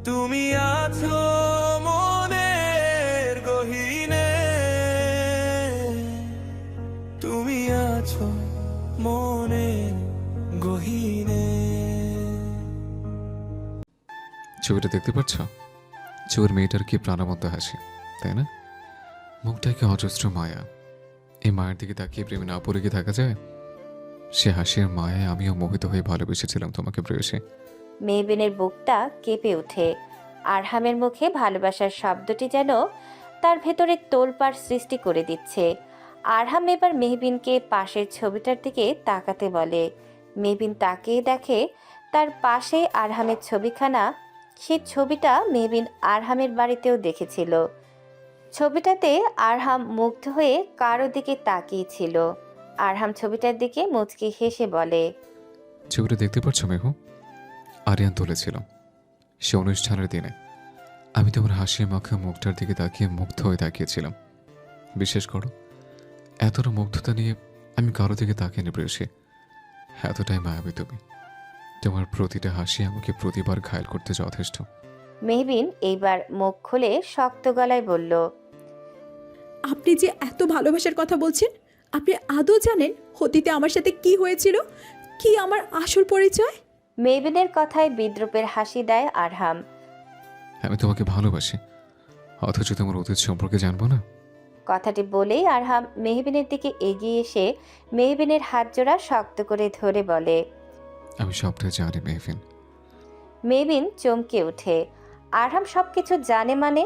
তুমি আছো মনের গহীনে, তুমি আছো মনের গহীনে। ছবিটা দেখতে পাচ্ছ? চোর মেয়েটার কি প্রাণবন্ত হাসি, তাই না? মুখটা কি অজস্র মায়া। এই মায়ের দিকে তাকিয়ে প্রেমে না পড়ে গিয়ে থাকা যায়? সে হাসির মায়ায় আমিও মোহিত হয়ে ভালোবেসেছিলাম তোমাকে প্রেয়সী। মেহবিনের বুকটা কেঁপে ওঠে। আরহামের মুখে ভালোবাসার শব্দটি যেন তার ভেতরে তোলপাড় সৃষ্টি করে দিচ্ছে। আরহাম এবার মেহবিনকে পাশের ছবিটার দিকে তাকাতে বলে। মেহবিন তাকিয়ে দেখে তার পাশে আরহামের ছবিখানা। সেই ছবিটা মেহবিন আরহামের বাড়িতেও দেখেছিল। ছবিটাতে আরহাম মুগ্ধ হয়ে কারো দিকে তাকিয়েছিল। আরহাম ছবিটার দিকে মুচকি হেসে বলে, ছবিটা দেখতে পাচ্ছ মেহু? আরিয়ান তুলেছিল সে অনুষ্ঠানের দিনে। আমি তোমার হাসি মাখা মুখটার দিকে তাকিয়ে মুগ্ধ হয়ে তাকিয়েছিলাম। বিশ্বাস করো, এতটা মুগ্ধতা নিয়ে আমি কারো দিকে তাকিয়ে প্রেয়সী। এতটাই মায়াবী তুমি। তোমার প্রতিটা হাসি আমাকে প্রতিবার ঘায়ল করতে যথেষ্ট। মেহবিন এইবার মুখ খুলে শক্ত গলায় বলল, আপনি যে এত ভালোবাসার কথা বলছেন, আপনি আদৌ জানেন অতীতে আমার সাথে কি হয়েছিল, কি আমার আসল পরিচয়? মেহবিনের কথায় বিদ্রুপের হাসি দেয় আরহাম। আমি তোমাকে ভালোবাসি, অথচ তোমার অতীত সম্পর্কে জানবো না। কথাটি বলেই আরহাম মেহবিনের দিকে এগিয়ে এসে মেহবিনের হাত জোড়া শক্ত করে ধরে বলে। আমি সবটাই জানি মেহফিন। মেহবিন চমকে ওঠে। আরহাম সবকিছু জানে মানে?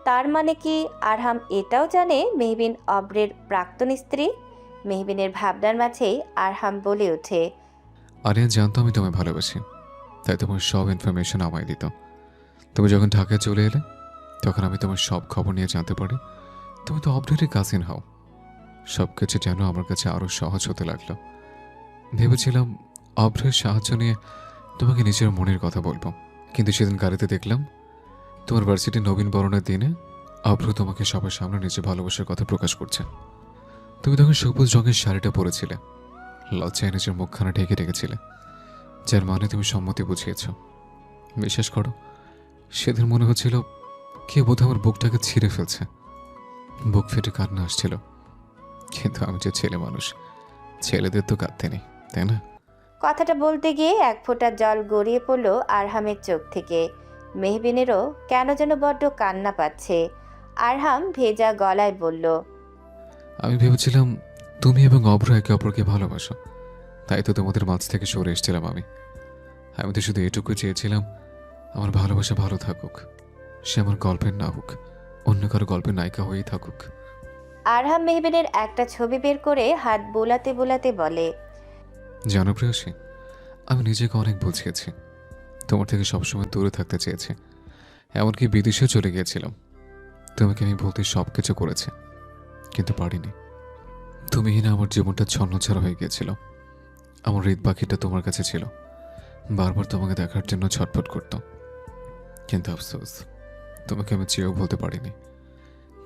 তার মানে কি আরহাম এটাও জানে মেহবিন অব্রের প্রাক্তন স্ত্রী? মেহবিনের ভাবনার মাঝেই আরহাম বলে ওঠে, আরিয়ান জানতো আমি তোমায় ভালোবাসি, তাই তোমার সব ইনফরমেশন আমায় দিত। তুমি যখন ঢাকায় চলে এলে তখন আমি তোমার সব খবর নিয়ে জানতে পারি। তুমি তো অবরেরই কাজিন হও। সব কিছু যেন আমার কাছে আরও সহজ হতে লাগলো। ভেবেছিলাম অভ্রের সাহায্য নিয়ে তোমাকে নিজের মনের কথা বলবো, কিন্তু সেদিন গাড়িতে দেখলাম তোমার ভার্সিটির নবীন বরণের দিনে অভ্র তোমাকে সবার সামনে নিজের ভালোবাসার কথা প্রকাশ করছে। তুমি তখন সবুজ রঙের শাড়িটা পরেছিলে, লজ্জায় নিজের মুখখানা ঢেকে রেখেছিলে, যার মানে তুমি সম্মতি বুঝিয়েছ। বিশ্বাস করো, সেদিন মনে হচ্ছিল কে বোধহয় আমার বুকটাকে ছিঁড়ে ফেলছে। বুক ফেটে কান্না আসছিল, কিন্তু আমি যে ছেলে মানুষ, ছেলেদের তো কাঁদতে নেই, তাই না? কথাটা বলতে গিয়ে এক ফোঁটা জল গড়িয়ে পড়ল আরহামের চোখ থেকে। মেহবিনেরও কেন যেন বড্ড কান্না পাচ্ছে। আরহাম ভেজা গলায় বলল, আমি ভেবেছিলাম তুমি এবং অভ্র একে অপরকে ভালোবাসো, তাই তো তোমাদের মাঝ থেকে সরে এসেছিলাম আমি। আমি তো শুধু এটুকু চেয়েছিলাম আমার ভালোবাসা ভালো থাকুক, সে আমার গল্পের না হোক, অন্য কারো গল্পের নায়িকা হয়েই থাকুক। আরহাম মেহবিনের একটা ছবি বের করে হাত বোলাতে বোলাতে বলে, জানো প্রেয়সী, আমি নিজেকে অনেক বুঝিয়েছি। তোমার থেকে সবসময় দূরে থাকতে চেয়েছি, এমনকি বিদেশেও চলে গিয়েছিলাম। তোমাকে আমি বলতে সব কিছু করেছি, কিন্তু পারিনি। তুমিই না আমার জীবনটা ছন্নছাড়া হয়ে গিয়েছিল। আমার হৃদ পাখিটা তোমার কাছে ছিল, বারবার তোমাকে দেখার জন্য ছটফট করত। কিন্তু আফসোস, তোমাকে আমি চেয়েও বলতে পারিনি,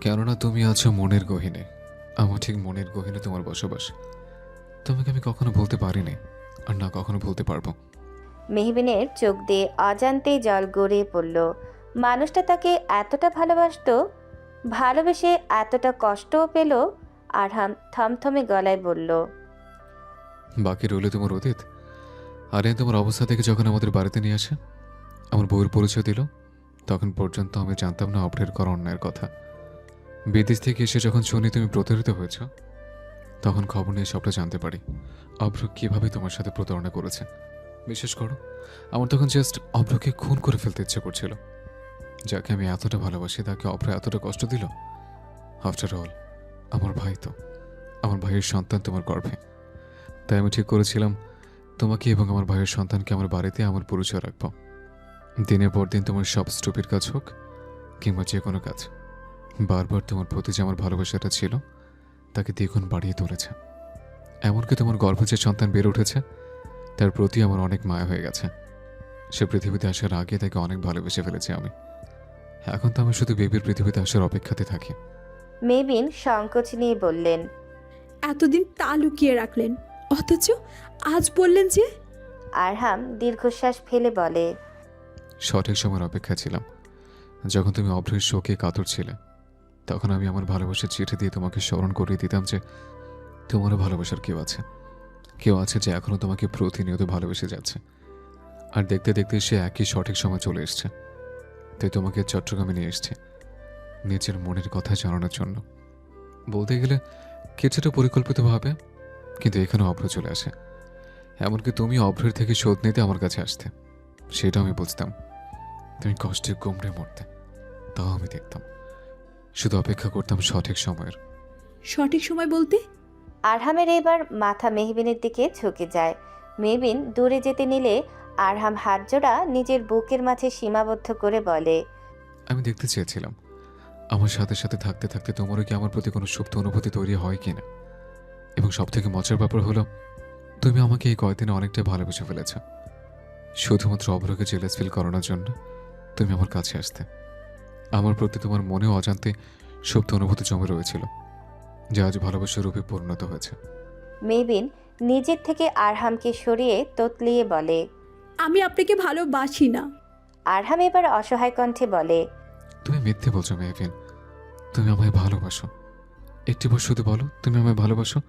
কেননা তুমি আছো মনের গহীনে। আমার ঠিক মনের গহীনে তোমার বসবাস। তোমাকে আমি কখনো বলতে পারিনি, আর না কখনো বলতে পারবো। মেহবিনের চোখ দিয়ে অজান্তেই জল গড়িয়ে পড়ল। মানুষটা তাকে এতটা ভালোবাসতো, ভালোবেসে এতটা কষ্টও পেল। আরহাম থমথমে গলায় বলল, বাকি রইল তোমার অতীত। আরে তোমার অবস্থা থেকে যখন আমাদের বাড়িতে নিয়ে আসে, আমার বউয়ের পরিচয় দিল, তখন পর্যন্ত আমি জানতাম না অপরের করা অন্যায়ের কথা। বিদেশ থেকে এসে যখন শুনি তুমি প্রতারিত হয়েছ, তখন খবর নিয়ে সবটা জানতে পারি অভ্র কিভাবে তোমার সাথে প্রতারণা করেছে। বিশেষ করো, আমার তখন জাস্ট অভ্রকে খুন করে ফেলতে ইচ্ছে করছিল। যাকে আমি এতটা ভালোবাসি তাকে অভ্র এতটা কষ্ট দিল। আফটার অল আমার ভাই তো, আমার ভাইয়ের সন্তান তোমার গর্ভে। তাই আমি ঠিক করেছিলাম তোমাকে এবং আমার ভাইয়ের সন্তানকে আমার বাড়িতে আমার পরিচয় রাখবো। দিনের পর দিন তোমার সব স্টুপিড কাজ হোক কিংবা যে কোনো কাজ, বারবার তোমার প্রতি যে আমার ভালোবাসাটা ছিল তাকে দ্বিগুণ বাড়িয়ে তুলেছে। এমনকি তোমার গর্ভে যে সন্তান বেড়ে উঠেছে তার প্রতি আমার অনেক মায়া হয়ে গেছে। সে পৃথিবীতে আসার আগে তাকে অনেক ভালোবেসে ফেলেছি আমি। এখন তো আমি শুধু বেবির পৃথিবীতে আসার অপেক্ষাতে থাকি। মেহবিন সংকোচ নিয়ে বললেন, এতদিন তা লুকিয়ে রাখলেন, অথচ আজ বললেন যে? আরহাম দীর্ঘশ্বাস ফেলে বলে, সঠিক সময়ের অপেক্ষা ছিলাম। যখন তুমি অভ্রের শোকে কাতর ছিলে, তখন আমি আমার ভালোবাসার চিঠি দিয়ে তোমাকে স্মরণ করিয়ে দিতাম যে তোমারও ভালোবাসার কেউ আছে যে এখনও তোমাকে প্রতিনিয়ত ভালোবেসে যাচ্ছে। আর দেখতে দেখতে সে একই সঠিক সময় চলে এসছে। তাই তোমাকে চট্টগ্রামে নিয়ে এসছে নিজের মনের কথা জানানোর জন্য। বলতে গেলে কিছুটা পরিকল্পিতভাবে, কিন্তু এখানে অভ্র চলে আসে। এমনকি তুমি অভ্রের থেকে শোধ নিতে আমার কাছে আসতে, সেটা আমি বুঝতাম। তুমি কষ্টে গুমড়ে মরতে, তাও আমি দেখতাম। শুধু অপেক্ষা করতাম সঠিক সময়ের। সঠিক সময় বলতে? আরহামের এবার মাথা মেহবিনের দিকে ঝুঁকে যায়। মেহবিন দূরে যেতে নিলে আরহাম হাত জোড়া নিজের বুকের মাঝে সীমাবদ্ধ করে বলে, আমি দেখতে চেয়েছিলাম আমার সাথে সাথে থাকতে থাকতে তোমারও কি আমার প্রতি কোনো সুপ্ত অনুভূতি তৈরি হয় কিনা। এবং সব থেকে মজার ব্যাপার হলো, তুমি আমাকে এই কয়েকদিনে অনেকটাই ভালোবেসে ফেলেছ। শুধুমাত্র অভ্রকে জেলাস ফিল করানোর জন্য তুমি আমার কাছে আসতে। আমার প্রতি তোমার মনেও অজান্তে সুপ্ত অনুভূতি জমে রয়েছিল, যা আজ ভালোবাসার রূপে পরিণত হয়েছে। মেহবিন নিজের থেকে আরহামকে সরিয়ে তোতলিয়ে বলে, আমি আপনাকে ভালোবাসি না। আরহাম এবার অসহায় কণ্ঠে বলে, তুমি মিথ্যে বলছো মেহবিন, তুমি আমায় ভালোবাসো। একটিবার শুধু বলো তুমি আমায় ভালোবাসো।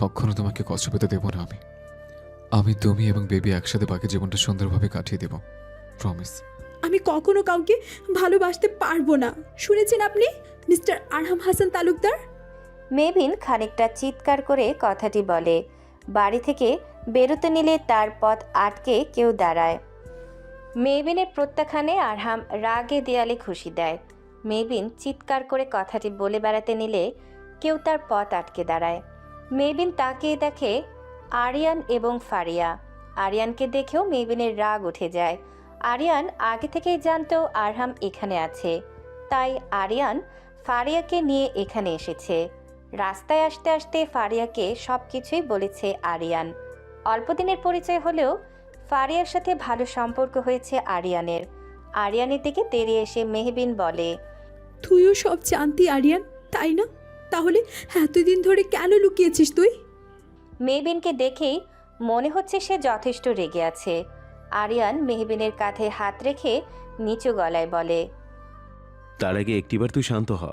কখনো তোমাকে কষ্ট পেতে দেবো না। আমি তুমি এবং বেবি একসাথে বাকি জীবনটা সুন্দরভাবে কাটিয়ে দেব, প্রমিস। আমি কখনো কাউকে ভালোবাসতে পারবো না। শুনেছেন আপনি মিস্টার আরহাম হাসান তালুকদার? মেহবিন খানিকটা চিৎকার করে কথাটি বলে। বাড়ি থেকে বেরোতে নিলে তার পথ আটকে কেউ দাঁড়ায়। মেহবিনের প্রত্যাখ্যানে আরহাম রাগে দেয়ালে ঘুষি দেয়। মেহবিন চিৎকার করে কথাটি বলে বেড়াতে নিলে কেউ তার পথ আটকে দাঁড়ায়। মেহবিন তাকিয়ে দেখে আরিয়ান এবং ফারিয়া। আরিয়ানকে দেখেও মেহবিনের রাগ উঠে যায়। আরিয়ান আগে থেকেই জানতো আরহাম এখানে আছে, তাই আরিয়ান ফারিয়াকে নিয়ে এখানে এসেছে। রাস্তায় আসতে আসতে ফারিয়াকে সব কিছুই বলেছে আরিয়ান। অল্পদিনের পরিচয় হলেও ফারিয়ার সাথে ভালো সম্পর্ক হয়েছে আরিয়ানের। আরিয়ানের দিকে তেড়ে এসে মেহবিন বলে, তুইও সব জানতি আরিয়ান, তাই না? তাহলে এতদিন ধরে কেন লুকিয়েছিস তুই? মেহবিনকে দেখেই মনে হচ্ছে সে যথেষ্ট রেগে আছে। আরিয়ান মেহবিনের কাঁধে হাত রেখে নিচু গলায় বলে, তার আগে একটিবার তুই শান্ত হ।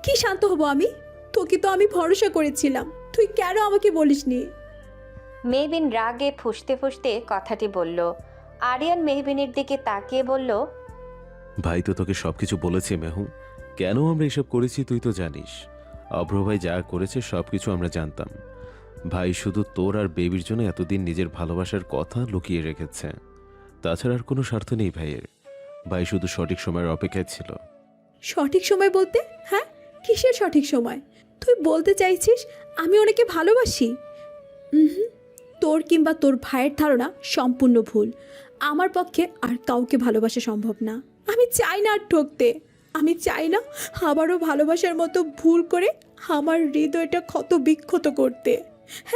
কি শান্ত হব আমি? তোকে তো আমি ভরসা করেছিলাম, তুই কেন আমাকে বলিসনি? মেহবিন রাগে ফুঁসতে ফুঁসতে কথাটি বলল। আরিয়ান মেহবিনের দিকে তাকিয়ে বলল, ভাই তো তোকে সবকিছু বলেছে মেহু, কেন আমরা এসব করেছি তুই তো জানিস। অভ্র ভাই যা করেছে সবকিছু আমরা জানতাম। ভাই শুধু তোর আর বেবির জন্য এতদিন নিজের ভালোবাসার কথা লুকিয়ে রেখেছে, তাছাড়া আর কোনো স্বার্থ নেই ভাইয়ের। ভাই শুধু সঠিক সময়ের অপেক্ষায় ছিল। সঠিক সময় বলতে? হ্যাঁ, কিসের সঠিক সময়? তুই বলতে চাইছিস আমি ওনাকে ভালোবাসি? তোর কিংবা তোর ভাইয়ের ধারণা সম্পূর্ণ ভুল। আমার পক্ষে আর কাউকে ভালোবাসা সম্ভব না। আমি চাই না আর ঠকতে। আমি চাই না আবারও ভালোবাসার মতো ভুল করে আমার হৃদয়টা ক্ষত বিক্ষত করতে।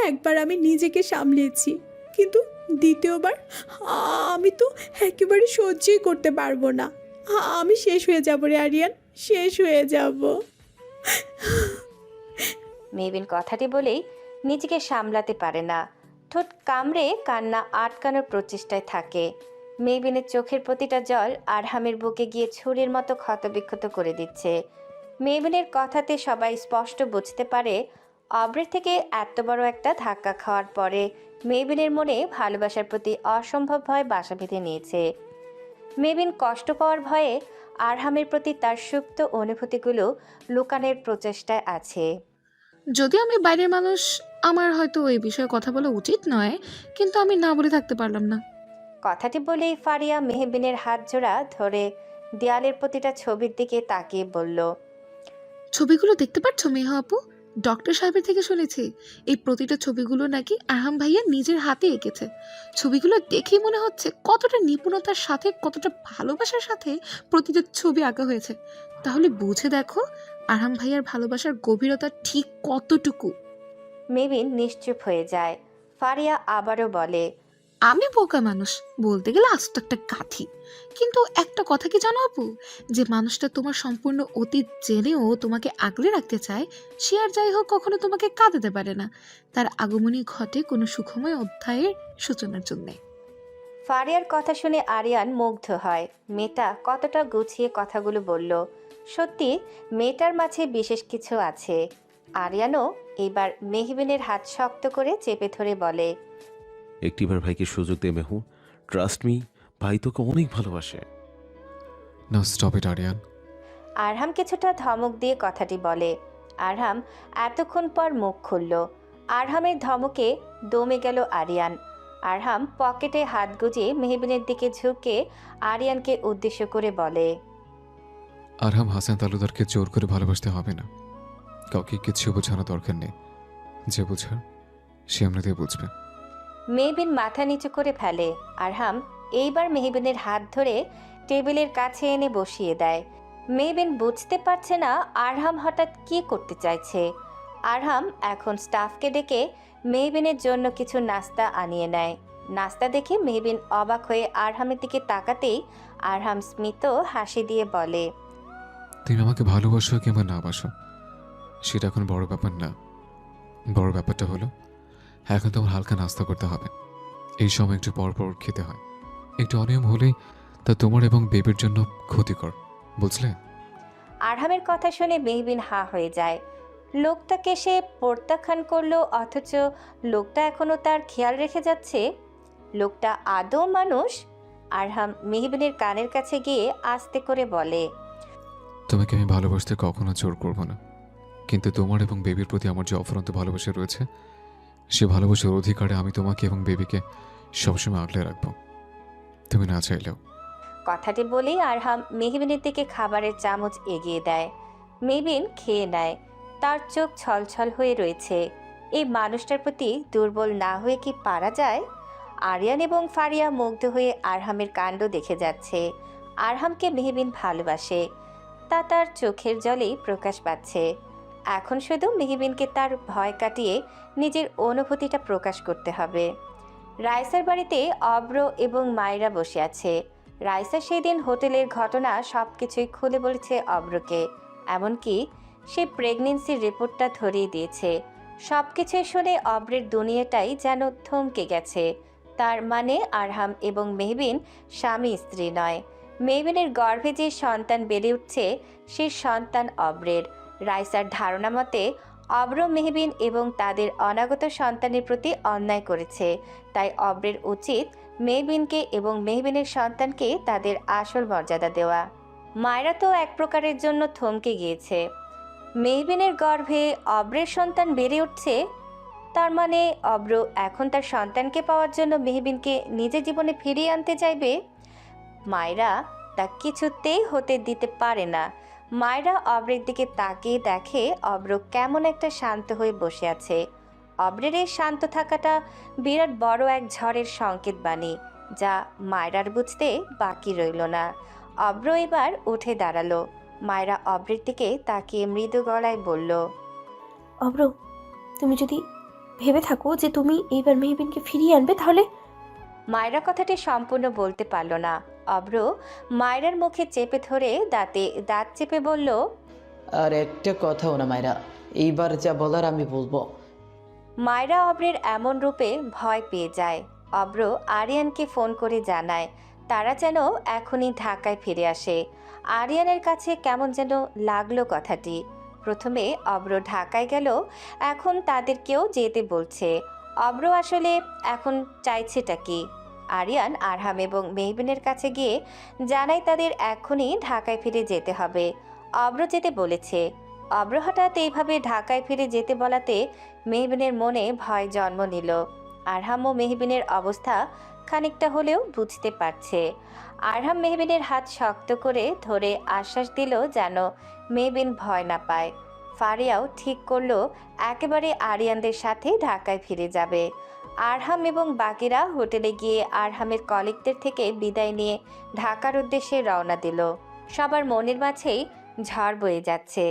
একবার আমি নিজেকে সামলিয়েছি, কিন্তু দ্বিতীয়বার আমি তো একেবারে সহ্যই করতে পারবো না। আমি শেষ হয়ে যাব রে আরিয়ান, শেষ হয়ে যাব। মেহবিন কথাটি বলেই নিজেকে সামলাতে পারে না। ঠোঁট কামড়ে কান্না আটকানোর প্রচেষ্টায় থাকে। মেহবিনের চোখের প্রতিটা জল আরহামের বুকে গিয়ে ছুরির মতো ক্ষতবিক্ষত করে দিচ্ছে। মেহবিনের কথাতে সবাই স্পষ্ট বুঝতে পারে অব্রের থেকে এত বড় একটা ধাক্কা খাওয়ার পরে মেহবিনের মনে ভালোবাসার প্রতি অসম্ভব ভয় বাসা বেঁধে নিয়েছে। মেহবিন কষ্ট পাওয়ার ভয়ে আরহামের প্রতি তার সুপ্ত অনুভূতিগুলো লুকানোর প্রচেষ্টায় আছে। যদিও আমি বাইরের মানুষ, আমার হয়তো এই বিষয়ে কথা বলা উচিত নয়, কিন্তু আমি না বলে থাকতে পারলাম না। কথাটি বলেই ফারিয়া মেহবিনের হাত জোড়া ধরে দেয়ালের প্রতিটা ছবির দিকে তাকিয়ে বলল, ছবিগুলো দেখতে পাচ্ছ মেহা আপু? ডক্টর সাহেবের থেকে শুনেছি এই প্রতিটা ছবিগুলো নাকি আরহাম ভাইয়া নিজের হাতে এঁকেছে। ছবিগুলো দেখেই মনে হচ্ছে কতটা নিপুণতার সাথে, কতটা ভালোবাসার সাথে প্রতিটা ছবি আঁকা হয়েছে। তাহলে বুঝে দেখো আরহাম ভাইয়ার ভালোবাসার গভীরতা ঠিক কতটুকু। মেহবিন নিশ্চুপ হয়ে যায়। ফারিয়া আবারও বলে, আমি বোকা মানুষ, বলতে গেলে আস্ত একটা কাঠি। কিন্তু একটা কথা কি জানো আপু, যে মানুষটা তোমার সম্পূর্ণ অতীত জেনেও তোমাকে আগলে রাখতে চায়, সে আর যাই হোক কখনো তোমাকে কাঁদাতে পারে না। তার আগমনী ঘটে কোনো সুখময় অধ্যায়ের সূচনার জন্যে। ফারিয়ার কথা শুনে আরিয়ান মুগ্ধ হয়। মেয়েটা কতটা গুছিয়ে কথাগুলো বলল। সত্যি মেয়েটার মাঝে বিশেষ কিছু আছে। আরিয়ানও এবার মেহবিনের হাত শক্ত করে চেপে ধরে বলে, একটিবার ভাইকে সুযোগ দে মেহু, ট্রাস্ট মি, ভাই তোকে অনেক ভালোবাসে। না, স্টপ ইট আরিয়ান। আরহাম কিছুটা ধমক দিয়ে কথাটি বলে। আরহাম এতক্ষণ পর মুখ খুলল। আরহামের ধমকে দমে গেল আরিয়ান। আরহাম পকেটে হাত গুজিয়ে মেহবিনের দিকে ঝুঁকে আরিয়ানকে উদ্দেশ্য করে বলে, আরহাম হাসান তালুদারকে জোর করে ভালোবাসতে হবে না। কাউকে কিছু বোঝানো দরকার নেই। যে বোঝার সে এমনিতেই বুঝবে। মেহবিন মাথা নিচু করে ফেলে। আরহাম এইবার মেহবিনের হাত ধরে টেবিলের কাছে এনে বসিয়ে দেয়। মেহবিন বুঝতে পারছে না আরহাম হঠাৎ কি করতে চাইছে। আরহাম এখন স্টাফকে ডেকে মেহবিনের জন্য কিছু নাস্তা আনিয়ে নেয়। নাস্তা দেখে মেহবিন অবাক হয়ে আরহামের দিকে তাকাতেই আরহাম স্মিত হাসি দিয়ে বলে, তুমি আমাকে ভালোবাসো কিংবা না বাসো সেটা এখন বড় ব্যাপার না। বড় ব্যাপারটা হলো এখন তোমার হালকা নাস্তা করতে হবে। এই সময় একটু পর পর খেতে হয়। একটু অনিয়ম হলেই তা তোমার এবং বেবির জন্য ক্ষতিকর, বুঝলে? আরহামের কথা শুনে মেহবিন হাঁ হয়ে যায়। লোকটাকে সে প্রত্যাখ্যান করলো, অথচ লোকটা এখনো তার খেয়াল রেখে যাচ্ছে। লোকটা আদৌ মানুষ? আরহাম মেহবিনের কানের কাছে গিয়ে আস্তে করে বলে, তোমাকে আমি ভালোবাসতে কখনো জোর করবো না, কিন্তু তোমার এবং বেবির প্রতি আমার যে অফুরন্ত ভালোবাসা রয়েছে সে ভালোবাসার অধিকারে আমি তোমাকে এবং বেবিকে সবসময় আগলে রাখবো, তুমি না চাইলেও। কথাটি বলেই আরহাম মেহবিনের দিকে খাবারের চামচ এগিয়ে দেয়। মেহবিন খেয়ে নেয়। তার চোখ ছলছল হয়ে রয়েছে। এই মানুষটার প্রতি দুর্বল না হয়ে কি পারা যায়? আরিয়ান এবং ফারিয়া মুগ্ধ হয়ে আরহামের কাণ্ড দেখে যাচ্ছে। আরহামকে মেহবিন ভালোবাসে, তা তার চোখের জলেই প্রকাশ পাচ্ছে। এখন শুধু মেহবিনকে তার ভয় কাটিয়ে নিজের অনুভূতিটা প্রকাশ করতে হবে। রাইসার বাড়িতে অব্র এবং মায়েরা বসে আছে। রাইসা সেদিন হোটেলের ঘটনা সব কিছুই খুলে বলেছে অব্রকে। এমনকি সে প্রেগনেন্সির রিপোর্টটা ধরিয়ে দিয়েছে। সব কিছুই শুনে অব্রের দুনিয়াটাই যেন থমকে গেছে। তার মানে আরহাম এবং মেহবিন স্বামী স্ত্রী নয়। মেহবিনের গর্ভে যে সন্তান বেড়ে উঠছে সেই সন্তান অব্রের। রাইসার ধারণা মতে অব্র মেহবিন এবং তাদের অনাগত সন্তানের প্রতি অন্যায় করেছে। তাই অব্রের উচিত মেহবিনকে এবং মেহবিনের সন্তানকে তাদের আসল মর্যাদা দেওয়া। মায়েরা তো এক প্রকারের জন্য থমকে গিয়েছে। মেহবিনের গর্ভে অব্রের সন্তান বেড়ে উঠছে, তার মানে অব্র এখন তার সন্তানকে পাওয়ার জন্য মেহবিনকে নিজের জীবনে ফিরিয়ে আনতে চাইবে। মায়েরা তা কিছুতেই হতে দিতে পারে না। মায়েরা অব্রের দিকে তাকিয়ে দেখে অব্র কেমন একটা শান্ত হয়ে বসে আছে। অব্রের এই শান্ত থাকাটা বিরাট বড় এক ঝড়ের সংকেত বাণী, যা মায়রার বুঝতে বাকি রইল না। অব্র এবার উঠে দাঁড়ালো। মায়রা অব্রের দিকে তাকিয়ে মৃদু গলায় বলল, অব্র, তুমি যদি ভেবে থাকো যে তুমি এইবার মেহবিনকে ফিরিয়ে আনবে তাহলে। মায়রা কথাটি সম্পূর্ণ বলতে পারল না। অব্র মায়রার মুখে চেপে ধরে দাঁতে দাঁত চেপে বলল, আর একটা কথাও না মায়েরা, এইবার যা বলার আমি বলবো। মায়রা অব্রের এমন রূপে ভয় পেয়ে যায়। অব্র আরিয়ানকে ফোন করে জানায় তারা যেন এখনই ঢাকায় ফিরে আসে। আরিয়ানের কাছে কেমন যেন লাগলো কথাটি। প্রথমে অব্র ঢাকায় গেল, এখন তাদেরকেও যেতে বলছে। অব্র আসলে এখন চাইছেটা কি? আরিয়ান আরহাম এবং মেহবিনের কাছে গিয়ে জানায় তাদের এখনই ঢাকায় ফিরে যেতে হবে। অব্র যেতে বলেছে। অব্র হঠাৎ এইভাবে ঢাকায় ফিরে যেতে বলাতে মেহবিনের মনে ভয় জন্ম নিল। আরহাম ও মেহবিনের অবস্থা খানিকটা হলেও বুঝতে পারছে। আরহাম মেহবিনের হাত শক্ত করে ধরে আশ্বাস দিল যেন মেহবিন ভয় না পায়। ফারিয়াও ঠিক করলো একেবারে আরিয়ানদের সাথে ঢাকায় ফিরে যাবে। আরহাম এবং বাকিরা হোটেলে গিয়ে আরহামের কলিগদের থেকে বিদায় নিয়ে ঢাকার উদ্দেশ্যে রওনা দিল। সবার মনের মাঝেই ঝড় বয়ে যাচ্ছে।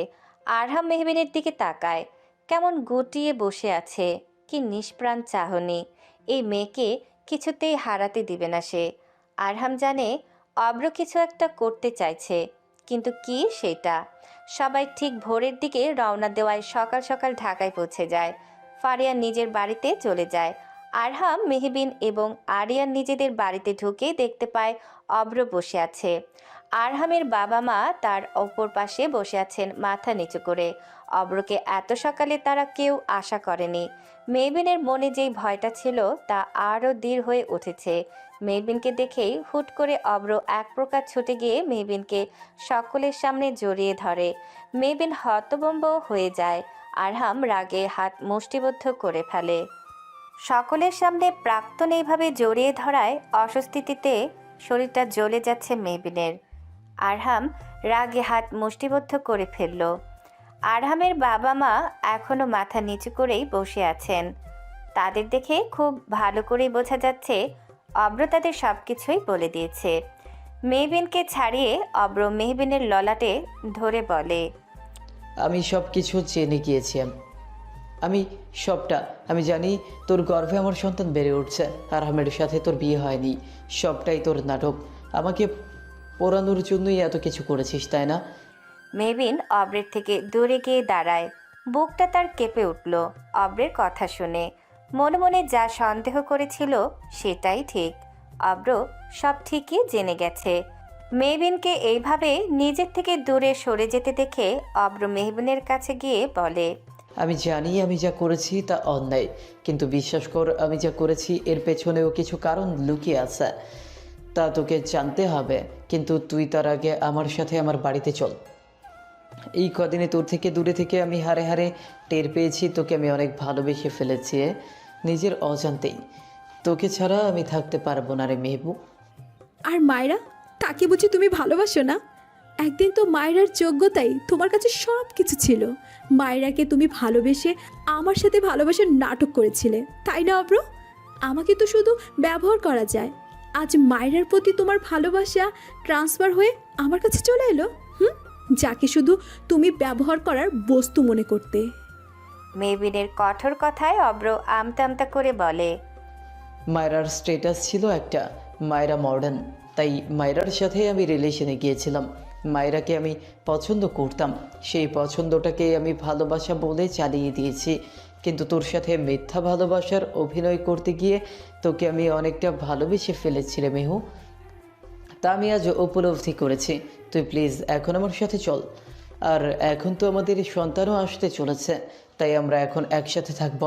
আরহাম মেহবিনের দিকে তাকায়, কেমন গুটিয়ে বসে আছে। কি নিষ্প্রাণ চাহনি! এই মেয়েকে কিছুতেই হারাতে দিবে না সে। আরহাম জানে অব্র কিছু একটা করতে চাইছে, কিন্তু কি সেটা? সবাই ঠিক ভোরের দিকে রওনা দেওয়ায় সকাল সকাল ঢাকায় পৌঁছে যায়। ফারিয়া নিজের বাড়িতে চলে যায়। আরহাম, মেহবিন এবং আরিয়ান নিজেদের বাড়িতে ঢুকে দেখতে পায় অব্র বসে আছে। আরহামের বাবা মা তার অপর পাশে বসে আছেন মাথা নিচু করে। অব্রকে এত সকালে তারা কেউ আশা করেনি। মেহবিনের মনে যেই ভয়টা ছিল তা আরও দৃঢ় হয়ে উঠেছে। মেহবিনকে দেখেই হুট করে অব্র এক প্রকার ছুটে গিয়ে মেহবিনকে সকলের সামনে জড়িয়ে ধরে। মেহবিন হতভম্ব হয়ে যায়। আরহাম রাগে হাত মুষ্টিবদ্ধ করে ফেলে। সকলের সামনে প্রাক্তন এইভাবে জড়িয়ে ধরায় অস্বস্তিতে শরীরটা জ্বলে যাচ্ছে মেহবিনের। আরহাম রাগে হাত মুষ্টিবদ্ধ করে ফেলল। আরহামের বাবা মা এখনো মাথা নিচু করেই বসে আছেন। তাদের দেখে খুব ভালো করেই বোঝা যাচ্ছে অব্র তাদের সব কিছুই বলে দিয়েছে। মেহবিনকে ছাড়িয়ে অব্র মেহবিনের ললাটে ধরে বলে, আমি সব কিছু জেনে গিয়েছি। আমি সবটা আমি জানি। তোর গর্ভে আমার সন্তান বেড়ে উঠছে, আর আহমেদের সাথে তোর বিয়ে হয়নি। সবটাই তোর নাটক। আমাকে পোড়ানোর জন্যই এত কিছু করেছিস, তাই না? মেহবিন অব্রের থেকে দূরে গিয়ে দাঁড়ায়। বুকটা তার কেঁপে উঠল অব্রের কথা শুনে। মনে মনে যা সন্দেহ করেছিল সেটাই ঠিক। অব্র সব ঠিকই জেনে গেছে। মেহবিনকে এইভাবে নিজের থেকে দূরে সরে যেতে দেখে অব্র মেহবিনের কাছে গিয়ে বলে, আমি জানি আমি যা করেছি তা অন্যায়, কিন্তু বিশ্বাস কর আমি যা করেছি এর পেছনেও কিছু কারণ লুকিয়ে আছে। তা তোকে জানতে হবে, কিন্তু তুই তার আগে আমার সাথে আমার বাড়িতে চল। এই কদিনে তোর থেকে দূরে থেকে আমি হারে হারে টের পেয়েছি তোকে আমি অনেক ভালোবেসে ফেলেছি নিজের অজান্তেই। তোকে ছাড়া আমি থাকতে পারবো না রে মেহবু। আর মায়রা, তাকে বুঝি তুমি ভালোবাসো না? একদিন তো মায়রার যোগ্যতাই তোমার কাছে সব কিছু ছিল। মায়রাকে তুমি ভালোবেসে আমার সাথে ভালোবাসার নাটক করেছিলে, তাই না অব্র? আমাকে তো শুধু ব্যবহার করা যায়। আজ মায়রার প্রতি তোমার ভালোবাসা ট্রান্সফার হয়ে আমার কাছে চলে এলো। যাকে শুধু তুমি ব্যবহার করার বস্তু মনে করতে। মেহবিনের কঠোর কথায় অব্র আমতা আমতা করে বলে, মায়রার স্ট্যাটাস ছিল একটা, মায়রা মডার্ন, তাই মায়রার সাথে আমি রিলেশনে গিয়েছিলাম। মায়রাকে আমি পছন্দ করতাম, সেই পছন্দটাকে আমি ভালোবাসা বলে চালিয়ে দিয়েছি। কিন্তু তোর সাথে মিথ্যা ভালোবাসার অভিনয় করতে গিয়ে তোকে আমি অনেকটা ভালোবেসে ফেলেছি রে মেহু। তা আমি আজ উপলব্ধি করেছি। তুই প্লিজ এখন আমার সাথে চল। আর এখন তো আমাদের সন্তানও আসতে চলেছে, তাই আমরা এখন একসাথে থাকব,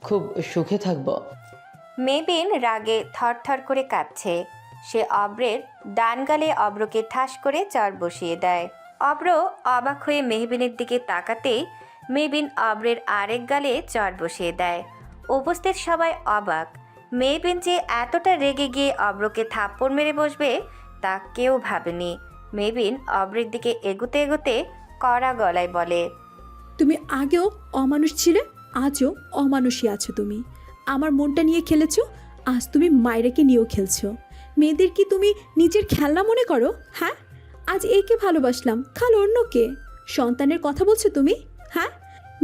খুব সুখে থাকব। মেহবিন রাগে থরথর করে কাঁপছে। সে অব্রের ডান গালে অব্রকে ঠাস করে চর বসিয়ে দেয়। অব্র অবাক হয়ে মেহবিনের দিকে তাকাতেই মেহবিন অব্রের আরেক গালে চর বসিয়ে দেয়। উপস্থিত সবাই অবাক। মেহবিন যে এতটা রেগে গিয়ে অব্রকে থাপ্পড় মেরে বসবে তা কেউ ভাবেনি। মেহবিন অব্রের দিকে এগুতে এগুতে কড়া গলায় বলে, তুমি আগেও অমানুষ ছিলে, আজও অমানুষই আছো তুমি। আমার মনটা নিয়ে খেলেছো, আজ তুমি মায়রাকে নিয়েও খেলছো। মেয়েদের কি তুমি নিজের খেলনা মনে করো? হ্যাঁ, আজ একে ভালোবাসলাম, কাল অন্যকে। সন্তানের কথা বলছো তুমি? হ্যাঁ,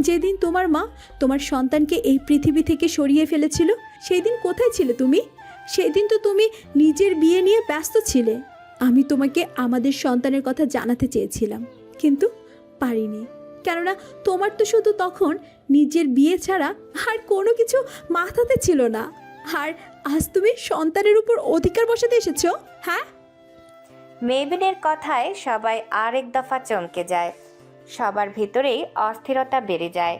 যেদিন তোমার মা তোমার সন্তানকে এই পৃথিবী থেকে সরিয়ে ফেলেছিল সেই দিন কোথায় ছিলে তুমি? সেই দিন তো তুমি নিজের বিয়ে নিয়ে ব্যস্ত ছিলে। আমি তোমাকে আমাদের সন্তানের কথা জানাতে চেয়েছিলাম, কিন্তু পারিনি। কেননা তোমার তো শুধু তখন নিজের বিয়ে ছাড়া আর কোনো কিছু মাথাতে ছিল না। আর আজ তুমি সন্তানের উপর অধিকার বসাতে এসেছো? হ্যাঁ। মেহবিনের কথায় সবাই আরেক দফা চমকে যায়। সবার ভিতরেই অস্থিরতা বেড়ে যায়।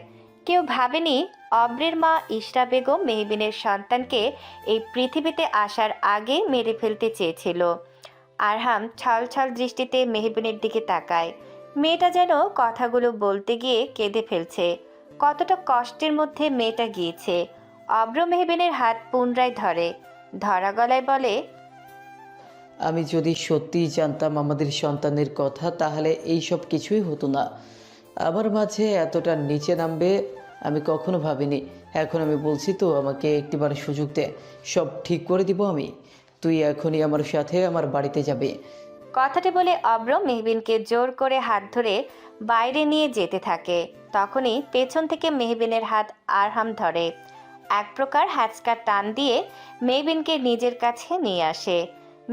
কেউ ভাবেনি অব্রের মা ইশরা বেগম মেহবিনের সন্তানকে এই পৃথিবীতে আসার আগে মেরে ফেলতে চেয়েছিল। আরহাম ছল ছল দৃষ্টিতে মেহবিনের দিকে তাকায়। মেয়েটা যেন কথাগুলো বলতে গিয়ে কেঁদে ফেলছে। কতটা কষ্টের মধ্যে মেয়েটা গিয়েছে। অব্র মেহবিনের হাত পুনরায় ধরে, ধরা গলায় বলে, আমি যদি সত্যিই জানতাম আমাদের সন্তানের কথা, তাহলে এই সব কিছুই হতো না। আমার মাঝে এতটা নিচে নামবে আমি কখনো ভাবিনি। এখন আমি বলছি তো, আমাকে একটিবার সুযোগ দে, সব ঠিক করে দিব আমি। তুই এখনই আমার সাথে আমার বাড়িতে যাবে। কথাটি বলে অব্র মেহবিনকে জোর করে হাত ধরে বাইরে নিয়ে যেতে থাকে। তখনই পেছন থেকে মেহবিনের হাত আরহাম ধরে। এক প্রকার হ্যাচকা টান দিয়ে মেহবিনকে নিজের কাছে নিয়ে আসে।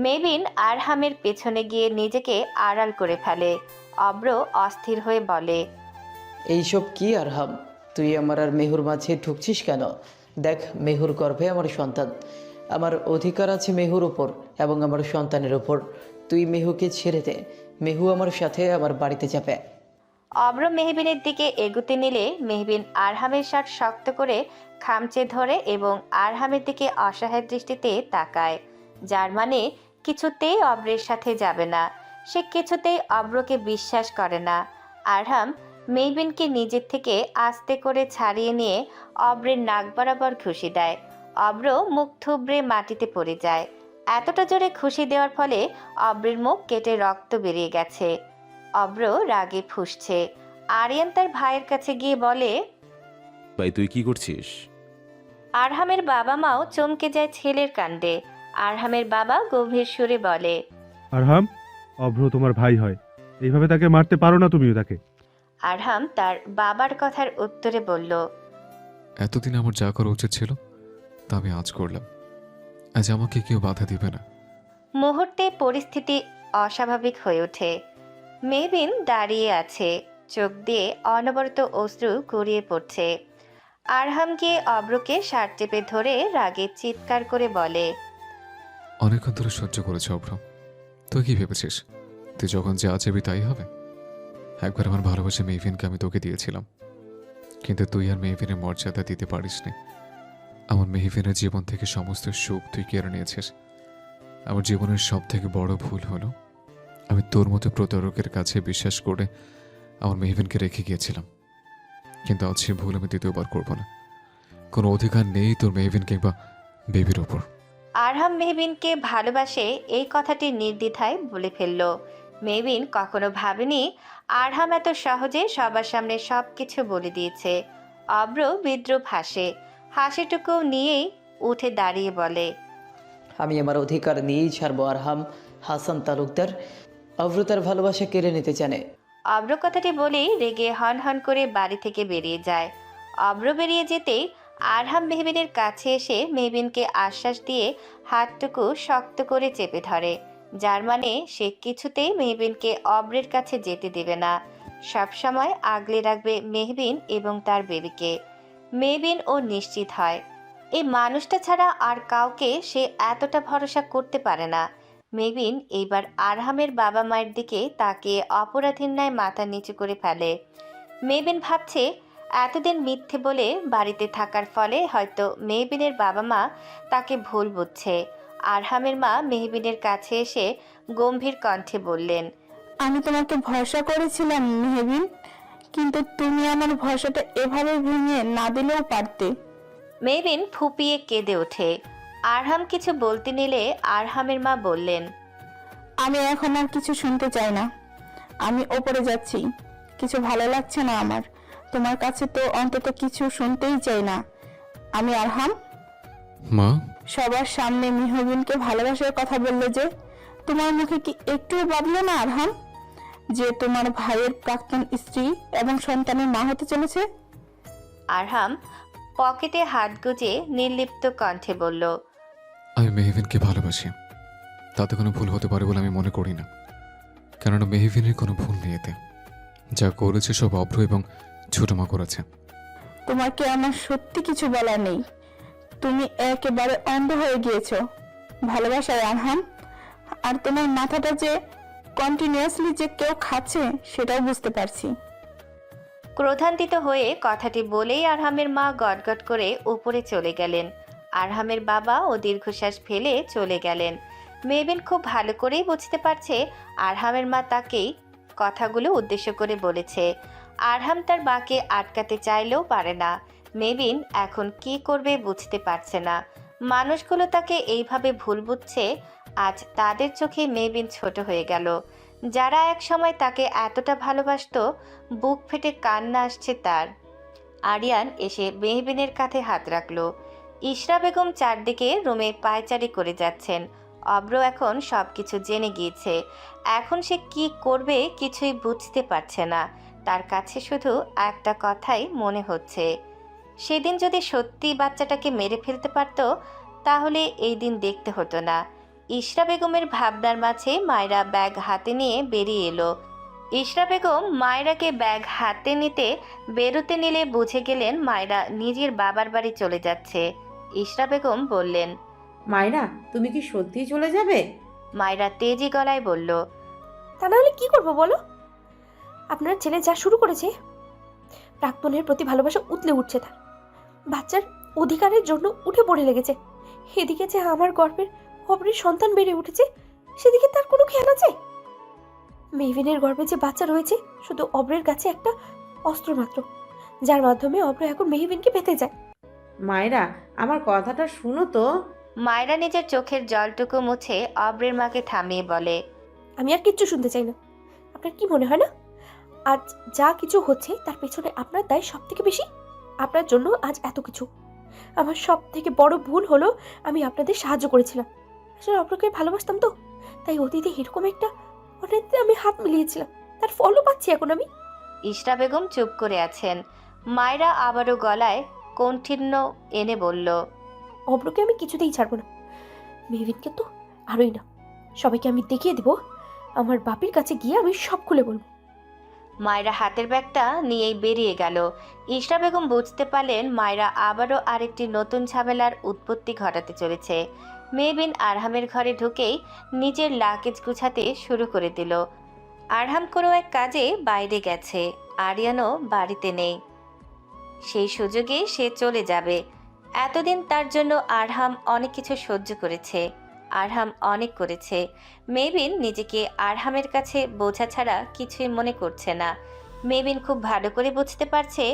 মেহবিন আরহামের পেছনে গিয়ে নিজেকে আড়াল করে ফেলে। অব্র অস্থির হয়ে বলে, এইসব কি আরহাম? তুই আমার আর মেহুর মাঝে ঢুকছিস কেন? দেখ, মেহুর গর্ভে আমার সন্তান। আমার অধিকার আছে মেহুর ওপর এবং আমার সন্তানের ওপর। তুই মেহুকে ছেড়ে দে। মেহু আমার সাথে আমার বাড়িতে যাবে। অব্র মেহবিনের দিকে এগুতে নিলে মেহবিন আরহামের শার্ট শক্ত করে খামচে ধরে এবং আরহামের দিকে অসহায় দৃষ্টিতে তাকায়, যার মানে কিছুতেই অব্রের সাথে যাবে না। সে কিছুতেই অব্রকে বিশ্বাস করে না। আরহাম মেহবিনকে নিজের থেকে আস্তে করে ছাড়িয়ে নিয়ে অব্রের নাক বরাবর ঘুষি দেয়। অব্র মুখ থুবড়ে মাটিতে পড়ে যায়। এতটা জোরে ঘুষি দেওয়ার ফলে অব্রের মুখ কেটে রক্ত বেরিয়ে গেছে। অব্র রাগে ফুঁসছে। আরিয়ান তার ভাইয়ের কাছে গিয়ে বলে, ভাই তুই কি করছিস? আরহামের বাবা মাও চমকে যায় ছেলের কাণ্ডে। আরহামের বাবা গভীর সুরে বলে, আরহাম, অভ্র তোমার ভাই হয়, এইভাবে তাকে মারতে পারো না তুমিও তাকে। আরহাম তার বাবার কথার উত্তরে বলল, এতদিন আমার যা করা উচিত ছিল তা আমি আজ করলাম। আজ আমাকে কেউ বাধা দিবে না। মুহূর্তে পরিস্থিতি অস্বাভাবিক হয়ে ওঠে। মেহবিন দাঁড়িয়ে আছে, চোখ দিয়ে অনবরত অশ্রু গড়িয়ে পড়ছে। আরহাম গিয়ে অব্রকে শার্ট চেপে ধরে রাগে চিৎকার করে বলে, অনেকক্ষণ ধরে সহ্য করেছে অভ্র। তুই কি ভেবেছিস তুই যখন যা চাইবি তাই হবে? একবার আমার ভালোবাসা মেহবিনকে আমি তোকে দিয়েছিলাম, কিন্তু তুই আর মেহবিনের মর্যাদা দিতে পারিসনি। আমার মেহবিনের জীবন থেকে সমস্ত সুখ তুই কেড়ে নিয়েছিস। আমার জীবনের সব থেকে বড় ভুল হলো আমি তোর মতো প্রতারকের কাছে বিশ্বাস করে আমার মেহবিনকে রেখে গিয়েছিলাম। কিন্তু আজ সে ভুল আমি দ্বিতীয়বার করবো না। কোনো অধিকার নেই তোর মেহবিন কিংবা বেবির ওপর। আরহাম মেহবিনকে ভালোবাসে এই কথাটি নির্দ্বিধায় বলে ফেলল। মেহবিন কখনো ভাবেনি আরহাম এত সহজে সবার সামনে সবকিছু বলে দিয়েছে। অব্র বিদ্রুপ হাসে। হাসিটুকু নিয়েই উঠে দাঁড়িয়ে বলে, আমি আমার অধিকার নিয়েই ছাড়বো। আরহাম হাসান তালুকদার অভ্রতার ভালোবাসা কেড়ে নিতে জানে। অব্র কথাটি বলেই রেগে হন হন করে বাড়ি থেকে বেরিয়ে যায়। অব্র বেরিয়ে যেতেই আরহাম মেহবিনের কাছে এসে মেহবিনকে আশ্বাস দিয়ে হাতটুকু শক্ত করে চেপে ধরে, যার মানে সে কিছুতেই মেহবিনকে অব্রের কাছে যেতে দেবে না। সবসময় আগলে রাখবে মেহবিন এবং তার বেবিকে। মেহবিন ও নিশ্চিত হয় এই মানুষটা ছাড়া আর কাউকে সে এতটা ভরসা করতে পারে না। মেহবিন এইবার আরহামের বাবা মায়ের দিকে তাকিয়ে অপরাধীর ন্যায় মাথা নিচু করে ফেলে। মেহবিন ভাবছে এতদিন মিথ্যে বলে বাড়িতে থাকার ফলে হয়তো মেহবিনের বাবা মা তাকে ভুল বুঝছে। আরহামের মা মেহবিনের কাছে এসে গম্ভীর কণ্ঠে বললেন, আমি তোমাকে ভরসা করেছিলাম মেহবিন, কিন্তু তুমি আমার ভরসাটা এভাবে ভেঙে না দিলেও পারতে। মেহবিন ফুপিয়ে কেঁদে ওঠে। আরহাম কিছু বলতে নিলে আরহামের মা বললেন, আমি এখন আর কিছু শুনতে চাই না, আমি ওপরে যাচ্ছি। কিছু ভালো লাগছে না আমার, তোমার কাছে তো অন্তত কিছু শুনতেই চাই না। আমি আরহাম, মা, সবার সামনে মেহবিনকে ভালোবাসার কথা বললে যে, তোমার মুখে কি একটুও ভাবলো না আরহাম যে তোমার ভাইয়ের প্রাক্তন স্ত্রী এবং সন্তানের মা হতে চলেছে? আরহাম পকেটে হাত গুজে নির্লিপ্ত কণ্ঠে বলল, আমি মেহবিনকে ভালোবাসি, তাতে কোনো ভুল হতে পারে বলে আমি মনে করি না। কেননা মেহবিনের কোনো ভুল নেই এতে। যা করেছে সব অভ্র এবং ছোট মা করেছে। তোমাকে আমার সত্যি কিছু বলার নেই, তুমি একেবারে অন্ধ হয়ে গিয়েছো ভালোবাসায় আরহাম। আর তোমার মাথাটা যে কন্টিনিউয়াসলি যে কেউ খাচ্ছে সেটাও বুঝতে পারছি। ক্রোধান্বিত হয়ে কথাটি বলেই আরহামের মা গটগট করে উপরে চলে গেলেন। আরহামের বাবা ও দীর্ঘশ্বাস ফেলে চলে গেলেন। মেহবিন খুব ভালো করেই বুঝতে পারছে আরহামের মা তাকেই কথাগুলো উদ্দেশ্য করে বলেছে। আরহাম তার মাকে আটকাতে চাইলেও পারে না। মেহবিন এখন কি করবে বুঝতে পারছে না। মানুষগুলো তাকে এইভাবে ভুল বুঝছে। আজ তাদের চোখে মেহবিন ছোট হয়ে গেল। যারা এক সময় তাকে এতটা ভালোবাসতো, বুক ফেটে কান্না আসছে তার। আরিয়ান এসে মেহবিনের কাঁধে হাত রাখল। ইশরা বেগম চারদিকে রুমে পায়চারি করে যাচ্ছেন। অব্র এখন সবকিছু জেনে গিয়েছে। এখন সে কি করবে কিছুই বুঝতে পারছে না। তার কাছে শুধু একটা কথাই মনে হচ্ছে, সেদিন যদি সত্যি বাচ্চাটাকে মেরে ফেলতে পারত তাহলে এই দিন দেখতে হতো না। ইশরা বেগমের ভাবনার মাঝে মায়েরা ব্যাগ হাতে নিয়ে বেরিয়ে এলো। ইশরা বেগম মায়রাকে ব্যাগ হাতে নিতে বেরোতে নিলে বুঝে গেলেন মায়রা নিজের বাবার বাড়ি চলে যাচ্ছে। ইশরা বেগম বললেন, মায়রা, তুমি কি সত্যিই চলে যাবে? মায়রা তেজি গলায় বলল, তা না হলে কি করবো বলো? আপনার ছেলে যা শুরু করেছে, প্রাক্তনের প্রতি ভালোবাসা উতলে উঠছে তার। বাচ্চার অধিকারের জন্য উঠে পড়ে লেগেছে। এদিকে যে আমার গর্ভের অপরের সন্তান বেড়ে উঠেছে, সেদিকে তার কোনো খেয়াল আছে? মেহবিনের গর্ভে যে বাচ্চা রয়েছে শুধু অব্রের কাছে একটা অস্ত্র মাত্র, যার মাধ্যমে অব্র এখন মেহবিনকে পেতে যায়। মায়রা, আমার কথাটা শুনো তো। মায়রা নিজের চোখের জলটুকু মুছে অব্রের মাকে থামিয়ে বলে, আমি আর কিচ্ছু শুনতে চাই না। আপনার কি মনে হয় না আজ যা কিছু হচ্ছে তার পেছনে আপনার দায় সব থেকে বেশি? আপনার জন্য আজ এত কিছু। আমার সব থেকে বড় ভুল হলো আমি আপনাদের সাহায্য করেছিলাম। আসলে অব্রকে ভালোবাসতাম তো, তাই অতীতে এরকম একটা অনেকতে আমি হাত মিলিয়েছিলাম, তার ফলও পাচ্ছি এখন আমি। ইশরা বেগম চুপ করে আছেন। মায়রা আবারও গলায় কণ্ঠিন্য এনে বলল, অব্রকে আমি কিছুতেই ছাড়বো না, মেহবিনকে তো আরোই না। সবাইকে আমি দেখিয়ে দেব, আমার বাপির কাছে গিয়ে আমি সব খুলে বলবো। মায়রা হাতের ব্যাগটা নিয়েই বেরিয়ে গেল। ইশরা বেগম বুঝতে পারলেন মায়রা আবারও আরেকটি নতুন ঝামেলার উৎপত্তি ঘটাতে চলেছে। মেহবিন আরহামের ঘরে ঢুকেই নিজের লাগেজ গুছাতে শুরু করে দিল। আরহাম কোনো এক কাজে বাইরে গেছে, আরিয়ানও বাড়িতে নেই। সেই সুযোগে সে চলে যাবে। এতদিন তার জন্য আরহাম অনেক কিছু সহ্য করেছে, আরহাম অনেক করেছে। মেহবিন নিজেকে আরহামের কাছে বোঝা ছাড়া কিছুই মনে করছে না। মেহবিন খুব ভালো করে বুঝতে পারছে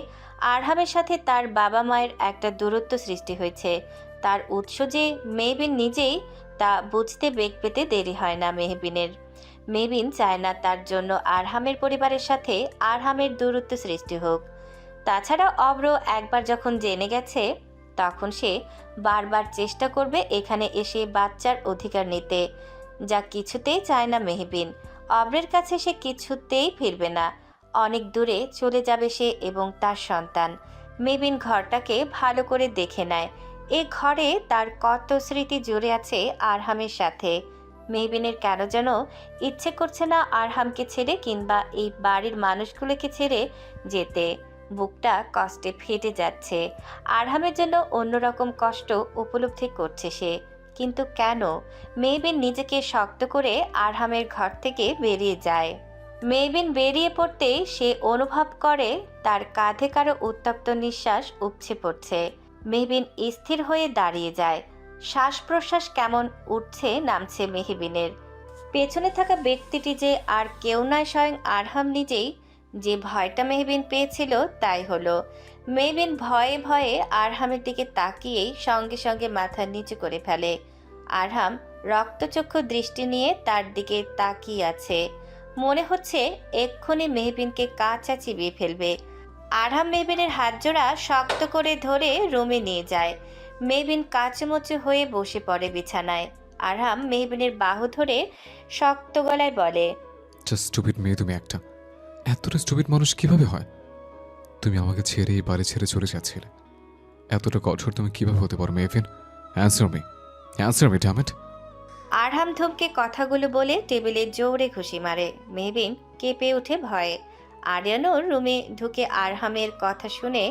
আরহামের সাথে তার বাবা মায়ের একটা দূরত্ব সৃষ্টি হয়েছে। তার উৎস যে মেহবিন নিজেই, তা বুঝতে বেগ পেতে দেরি হয় না মেহবিনের। মেহবিন চায় না তার জন্য আরহামের পরিবারের সাথে আরহামের দূরত্ব সৃষ্টি হোক। তাছাড়া অব্র একবার যখন জেনে গেছে, তখন সে বারবার চেষ্টা করবে এখানে এসে বাচ্চার অধিকার নিতে, যা কিছুতেই চায় না মেহবিন। অব্রের কাছে সে কিছুতেই ফিরবে না, অনেক দূরে চলে যাবে সে এবং তার সন্তান। মেহবিন ঘরটাকে ভালো করে দেখে নেয়। এ ঘরে তার কত স্মৃতি জুড়ে আছে আরহামের সাথে। মেহবিনের কেন যেন ইচ্ছে করছে না আরহামকে ছেড়ে কিংবা এই বাড়ির মানুষগুলোকে ছেড়ে যেতে। বুকটা কষ্টে ফেটে যাচ্ছে। আরহামের জন্য অন্যরকম কষ্ট উপলব্ধি করছে সে, কিন্তু কেন? মেহবিন নিজেকে শক্ত করে আরহামের ঘর থেকে বেরিয়ে যায়। মেহবিন বেরিয়ে পড়তেই সে অনুভব করে তার কাঁধে কারো উত্তপ্ত নিঃশ্বাস উপচে পড়ছে। মেহবিন স্থির হয়ে দাঁড়িয়ে যায়। শ্বাস প্রশ্বাস কেমন উঠছে নামছে মেহবিনের। পেছনে থাকা ব্যক্তিটি যে আর কেউ নয়, স্বয়ং আরহাম নিজেই। যে ভয়টা মেহবিন পেয়েছিল তাই হলো। মেহবিন ভয়ে ভয়ে আরহামের দিকে তাকিয়েই সঙ্গে সঙ্গে মাথা নিচু করে ফেলে। আরহাম রক্তচক্ষু দৃষ্টি নিয়ে তার দিকে তাকিয়ে আছে। মনে হচ্ছে এক্ষুনি মেহবিনকে কাঁচা চিবিয়ে ফেলবে। আরহাম মেহবিনের হাত জোড়া শক্ত করে ধরে রুমে নিয়ে যায়। মেহবিন কাঁচুমুচু হয়ে বসে পড়ে বিছানায়। আরহাম মেহবিনের বাহু ধরে শক্ত গলায় বলে, জাস্ট স্টুপিড মেয়ে তুমি একটা। এতটা স্টুপিড মানুষ কিভাবে হয়? তুমি আমাকে ছেড়ে এই বাড়ি ছেড়ে চলে যাচ্ছিলে। এতটা কঠোর তুমি কিভাবে হতে পারো Mehbin? Answer me damn it. Arham ধমকে কথাগুলো বলে টেবিলে জোরে ঘুষি মারে। মেহবিন কেঁপে ওঠে ভয়ে। আরিয়ানোর রুমে ঢুকে আরহামের কথা শুনে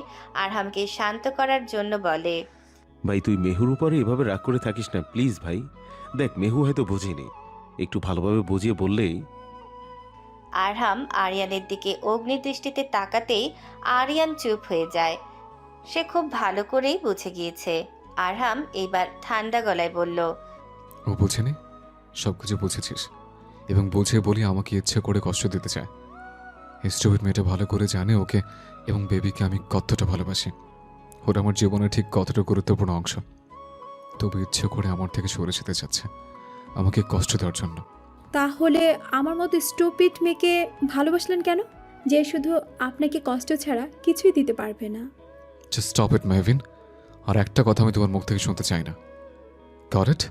আরহামকে শান্ত করার জন্য বলে, ভাই তুই মেহুর উপরে এভাবে রাগ করে থাকিস না প্লিজ ভাই। দেখ মেহু হয়তো বোঝেনি, একটু ভালোভাবে বুঝিয়ে বললেই। আরহাম আরিয়ানের দিকে অগ্নিদৃষ্টিতে তাকাতেই আরিয়ান চুপ হয়ে যায়। সে খুব ভালো করেই বুঝে গিয়েছে। আরহাম এবার ঠান্ডা গলায় বলল, ও বুঝেনি? সব কিছু বুঝেছিস এবং বুঝে বলি আমাকে ইচ্ছে করে কষ্ট দিতে চায়। স্টুপিড মেয়েটা ভালো করে জানে ওকে এবং বেবিকে আমি কতটা ভালোবাসি। ওরা আমার জীবনের ঠিক কতটা গুরুত্বপূর্ণ অংশ। তবু ইচ্ছে করে আমার থেকে সরে যেতে চাচ্ছে আমাকে কষ্ট দেওয়ার জন্য। তাহলে আমার মতো স্টুপিড মেয়েকে ভালোবাসলেন কেন, যে শুধু আপনাকে কষ্ট ছাড়া কিছুই দিতে পারবে না? Just stop it Mehbin. আর একটা কথা আমি তোমার মুখ থেকে শুনতে চাই না। Got it?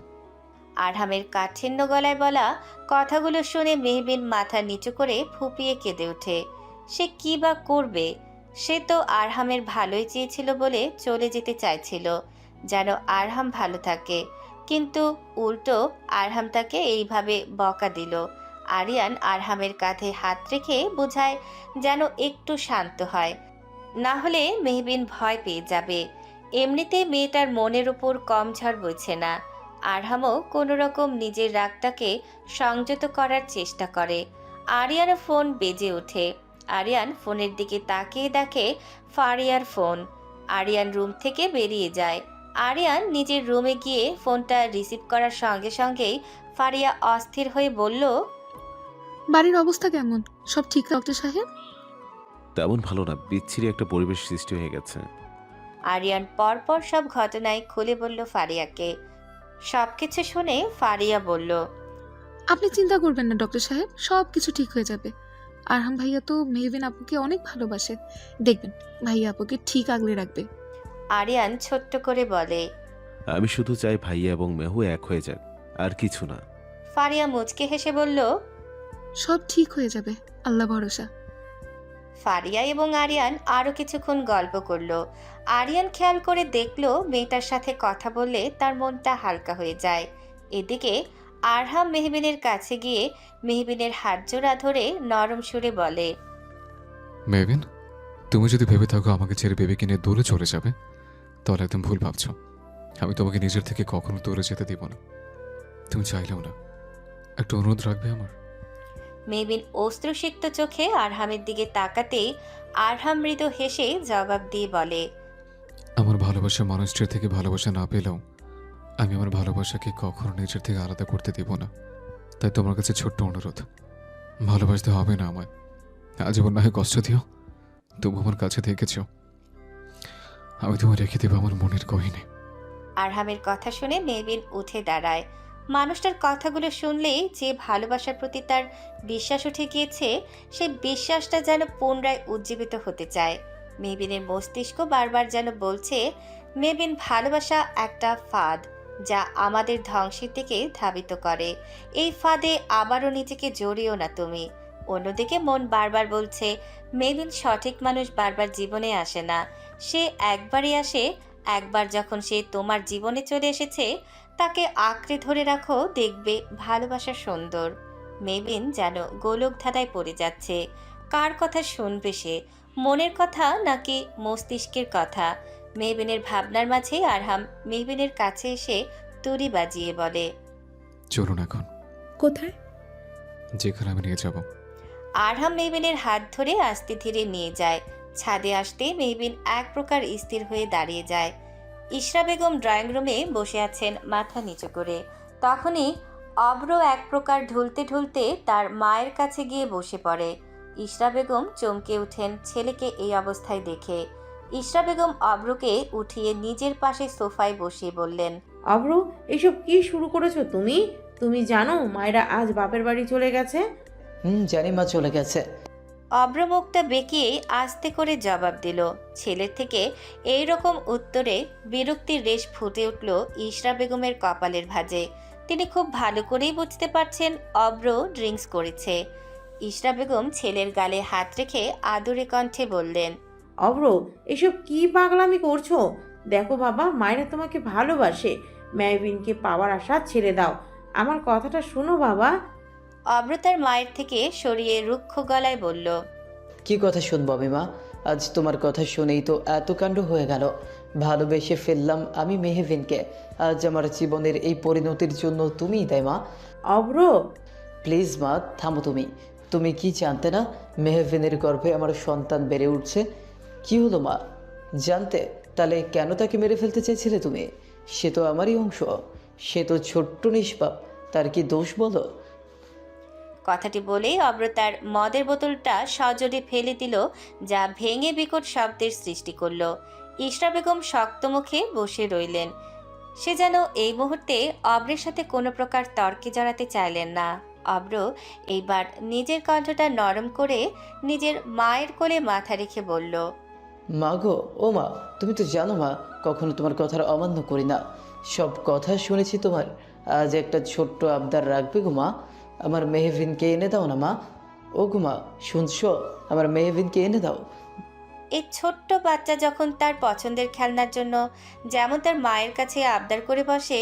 আরহামের কাঠিন্য গলায় বলা কথাগুলো শুনে মেহবিন মাথা নিচু করে ফুপিয়ে কেঁদে ওঠে। সে কি বা করবে? সে তো আরহামের ভালোই চেয়েছিল বলে চলে যেতে চাইছিল, যেন আরহাম ভালো থাকে। কিন্তু উল্টো আরহাম তাকে এইভাবে বকা দিল। আরিয়ান আরহামের কাঁধে হাত রেখে বোঝায় যেন একটু শান্ত হয়, না হলে মেহবিন ভয় পেয়ে যাবে। এমনিতে মেয়েটার মনের উপর কম ঝড় বইছে না। আরহামও কোনো রকম নিজের রাগটাকে সংযত করার চেষ্টা করে। আরিয়ানের ফোন বেজে ওঠে। আরিয়ান ফোনের দিকে তাকিয়ে দেখে ফারিয়ার ফোন। আরিয়ান রুম থেকে বেরিয়ে যায়। আরিয়ান নিজের রুমে গিয়ে ফোনটা রিসিভ করার সঙ্গে সঙ্গেই ফারিয়া অস্থির হয়ে বলল, বাড়ির অবস্থা কেমন? সব ঠিক ডক্টর সাহেব? তেমন ভালো না, বিচ্ছিরি একটা পরিবেশ সৃষ্টি হয়ে গেছে। আরিয়ান পরপর সব ঘটনায় খুলে বলল ফারিয়াকে। সবকিছু শুনে ফারিয়া বলল, আপনি চিন্তা করবেন না ডক্টর সাহেব, সব কিছু ঠিক হয়ে যাবে। আরহাম ভাইয়া তো মেহবিন আপুকে অনেক ভালোবাসে, দেখবেন ভাইয়া আপুকে ঠিক আগলে রাখবে। আরিয়ান ছোট্ট করে বলে। আমি শুধু চাই ভাইয়া এবং মেহু এক হয়ে যাক, আর কিছু না। ফারিয়া মুচকে হেসে বলল, সব ঠিক হয়ে যাবে, আল্লাহ ভরসা। ফারিয়া এবং আরিয়ান আরও কিছুক্ষণ গল্প করলো। আরিয়ান খেয়াল করে দেখলো মেয়েটার সাথে কথা বললে তার মনটা হালকা হয়ে যায়। এদিকে আরহাম মেহবিনের কাছে গিয়ে মেহবিনের হাত জোড়া ধরে নরম সুরে বলে, মেহবিন, তুমি যদি ভেবে থাকো আমাকে ছেড়ে বেবিকে নিয়ে দূরে চলে যাবে, তাহলে একদম ভুল ভাবছো। আমি তোমাকে নিজের থেকে কখনো দূরে যেতে দিব না, তুমি চাইলেও না। একটু অনুরোধ রাখবে আমার? মেহবিন অশ্রুসিক্ত চোখে আরহামের দিকে তাকাতেই আরহাম মৃদু হেসে জবাব দিয়ে বলে, আমার ভালোবাসার মানুষটির থেকে ভালোবাসা না পেলেও আমি আমার ভালোবাসাকে কখনো নিজের থেকে আলাদা করতে দিব না। তাই তোমার কাছে ছোট্ট অনুরোধ, ভালোবাসতে হবে না আমায়। আজীবন না হয় কষ্ট দিও, তবু আমার কাছে থেকেছ। আমি তোমায় রেখে দেবো আমার মনের গহীনে। আরহামের কথা শুনে মেহবিন উঠে দাঁড়ায়। মানুষটার কথাগুলো শুনলেই যে ভালোবাসার প্রতি তার বিশ্বাস উঠে গিয়েছে, সেই বিশ্বাসটা যেন পুনরায় উজ্জীবিত হতে চায়। মেহবিনের মস্তিষ্ক বারবার যেন বলছে, মেহবিন, ভালোবাসা একটা ফাঁদ যা আমাদের ধ্বংসের দিকে ধাবিত করে। এই ফাঁদে আবারও নিজেকে জড়িও না তুমি। অন্যদিকে মন বারবার বলছে, মেহবিন, সঠিক মানুষ বারবার জীবনে আসে না, সে একবারই আসে। একবার যখন সে তোমার জীবনে চলে এসেছে, তাকে আঁকড়ে ধরে রাখো, দেখবে ভালোবাসা সুন্দর। মেহবিন যেন গোলক ধাঁধায় পড়ে যাচ্ছে। কার কথা শুনবে সে, মনের কথা নাকি মস্তিষ্কের কথা? মেহবিনের ভাবনার মাঝে আরহাম মেহবিনের কাছে এসে তুড়ি বাজিয়ে বলে, চলুন এখন। কোথায়? যেখানে আমি নিয়ে যাব। আরহাম মেহবিনের হাত ধরে আস্তে ধীরে নিয়ে যায়। ছাদে আসতে মেহবিন এক প্রকার স্থির হয়ে দাঁড়িয়ে যায়। ইশরা বেগম ড্রয়িং রুমে বসে আছেন মাথা নিচু করে। তখনই অব্র এক প্রকার ঢুলতে ঢুলতে তার মায়ের কাছে গিয়ে বসে পড়ে। ইশরা বেগম চমকে ওঠেন ছেলেকে এই অবস্থায় দেখে। ইশরা বেগম অব্রকে উঠিয়ে নিজের পাশে সোফায় বসিয়ে বললেন, অব্র, এসব কি শুরু করেছো তুমি? তুমি জানো মায়েরা আজ বাপের বাড়ি চলে গেছে? জানি মা, চলে গেছে। অব্র মুখটা বেঁকিয়ে আস্তে করে জবাব দিল। ছেলের থেকে এই রকম উত্তরে বিরক্তির রেশ ফুটে উঠল ইশরা বেগমের কপালের ভাঁজে। তিনি খুব ভালো করেই বুঝতে পারছেন অব্র ড্রিঙ্কস করেছে। ইশরা বেগম ছেলের গালে হাত রেখে আদুরে কণ্ঠে বললেন, অব্র, এসব কি পাগলামি করছো? দেখো বাবা, মায়েরা তোমাকে ভালোবাসে। মেহবিনকে পাওয়ার আশা ছেড়ে দাও। আমার কথাটা শোনো বাবা। অব্র তার মায়ের থেকে সরিয়ে রুক্ষ গলায় বলল, কি কথা শুনবো আমি মা? আজ তোমার কথা শুনেই তো এত কাণ্ড হয়ে গেল। ভালোবেসে ফেললাম আমি মেহবিনকে। আজ আমার জীবনের এই পরিণতির জন্য তুমিই তাই মা। অব্র, প্লিজ মা, থামো তুমি। তুমি কি জানতে না মেহবিনের গর্ভে আমার সন্তান বেড়ে উঠছে? কি হলো মা, জানতে? তাহলে কেন তাকে মেরে ফেলতে চেয়েছিলে তুমি? সে তো আমারই অংশ, সে তো ছোট্ট নিষ্পাপ, তার কি দোষ বলো? কথাটি বলেই অব্র তার মদের বোতলটা সজোরে ফেলে দিল, যা ভেঙে বিকট শব্দের সৃষ্টি করল। ইশরা বেগম শক্ত মুখে বসে রইলেন। সে যেন এই মুহূর্তে অব্রের সাথে কোনো প্রকার তর্কে জড়াতে চাইলেন না। অব্র এইবার নিজের কণ্ঠটা নরম করে নিজের মায়ের কোলে মাথা রেখে বলল, মা গো, ও মা, তুমি তো জানো মা, কখনো তোমার কথার অমান্য করি না। সব কথা শুনেছি তোমার। আজ একটা ছোট্ট আবদার রাখবে গো মা, আমার মেহবিনকে এনে দাও না মা। ও গো মা, শুনছো? আমার মেহবিনকে এনে দাও। এই ছোট্ট বাচ্চা যখন তার পছন্দের খেলনার জন্য যেমন তার মায়ের কাছে আবদার করে বসে,